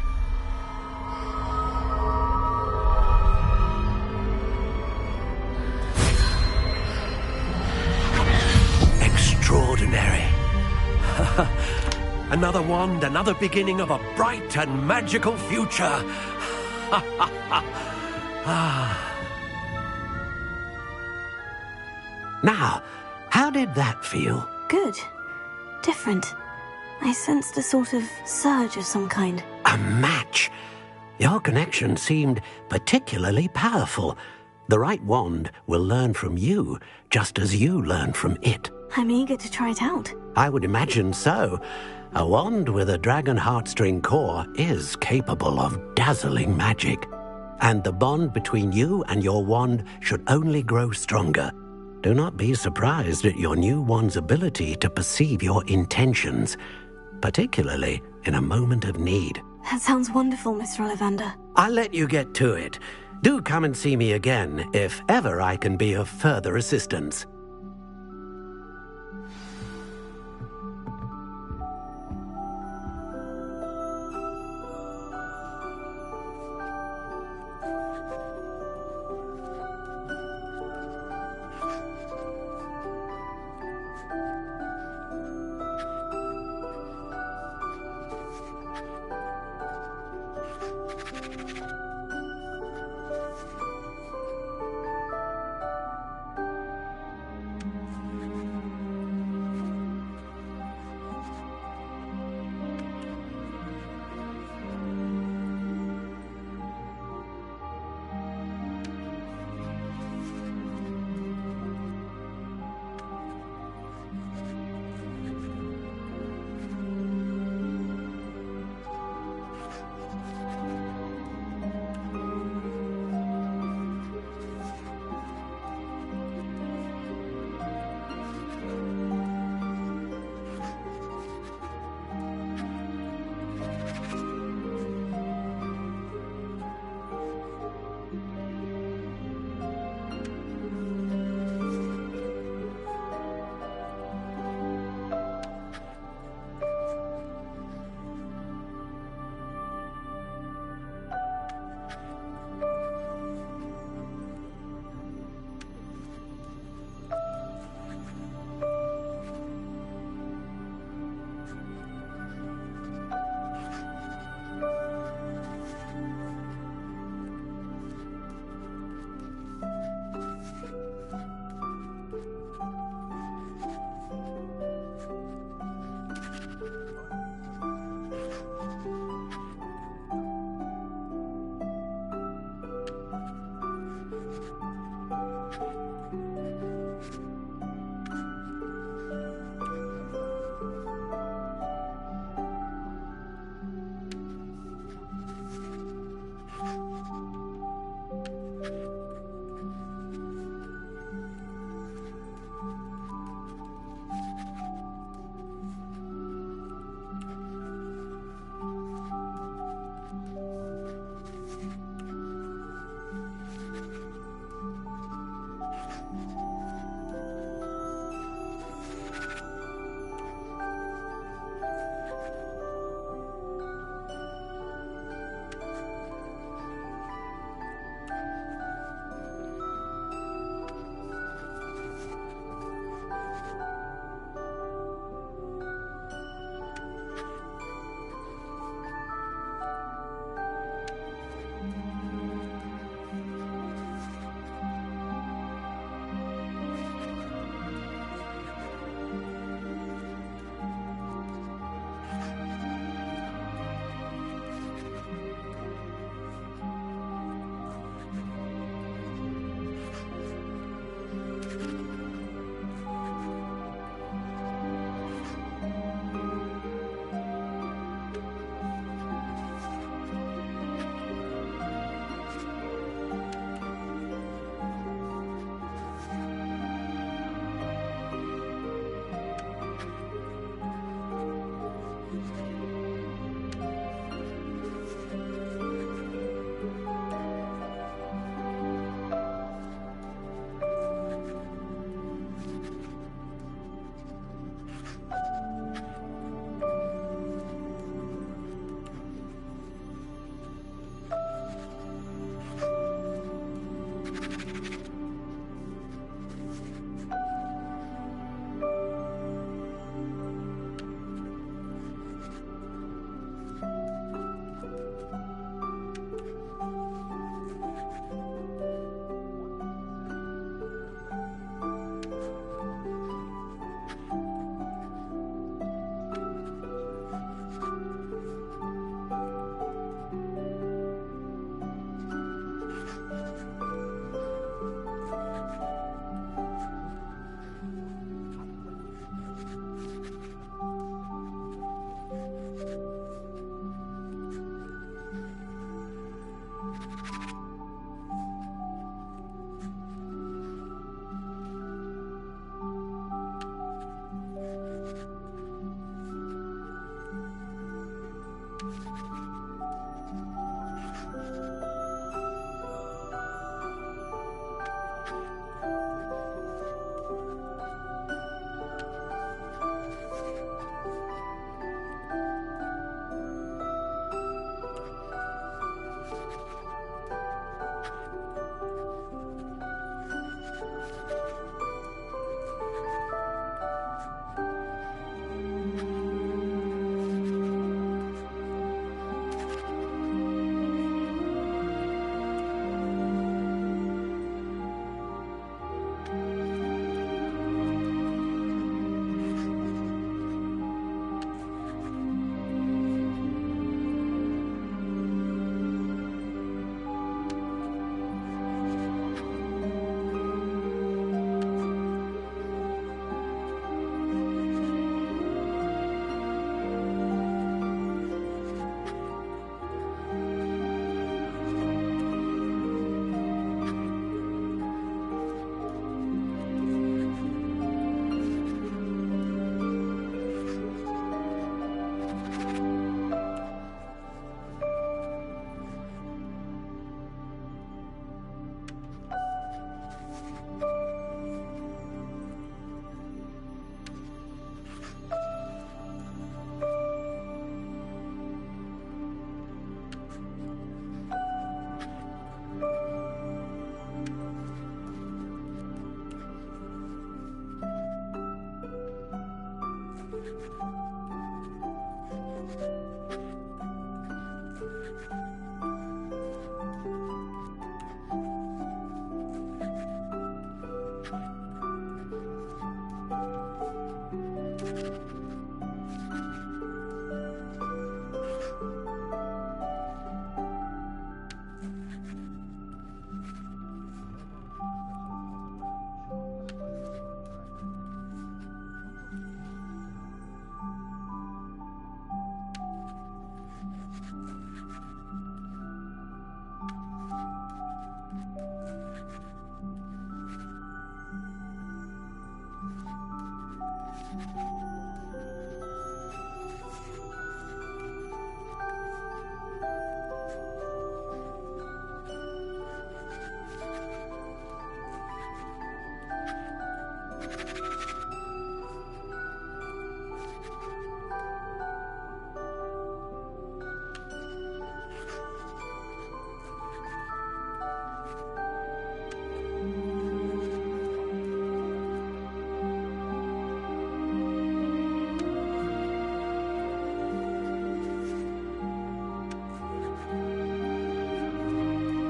Another wand, another beginning of a bright and magical future. Now, how did that feel? Good. Different. I sensed a sort of surge of some kind. A match. Your connection seemed particularly powerful. The right wand will learn from you, just as you learn from it. I'm eager to try it out. I would imagine so. A wand with a dragon heartstring core is capable of dazzling magic. And the bond between you and your wand should only grow stronger. Do not be surprised at your new wand's ability to perceive your intentions, particularly in a moment of need. That sounds wonderful, Mr. Ollivander. I'll let you get to it. Do come and see me again if ever I can be of further assistance.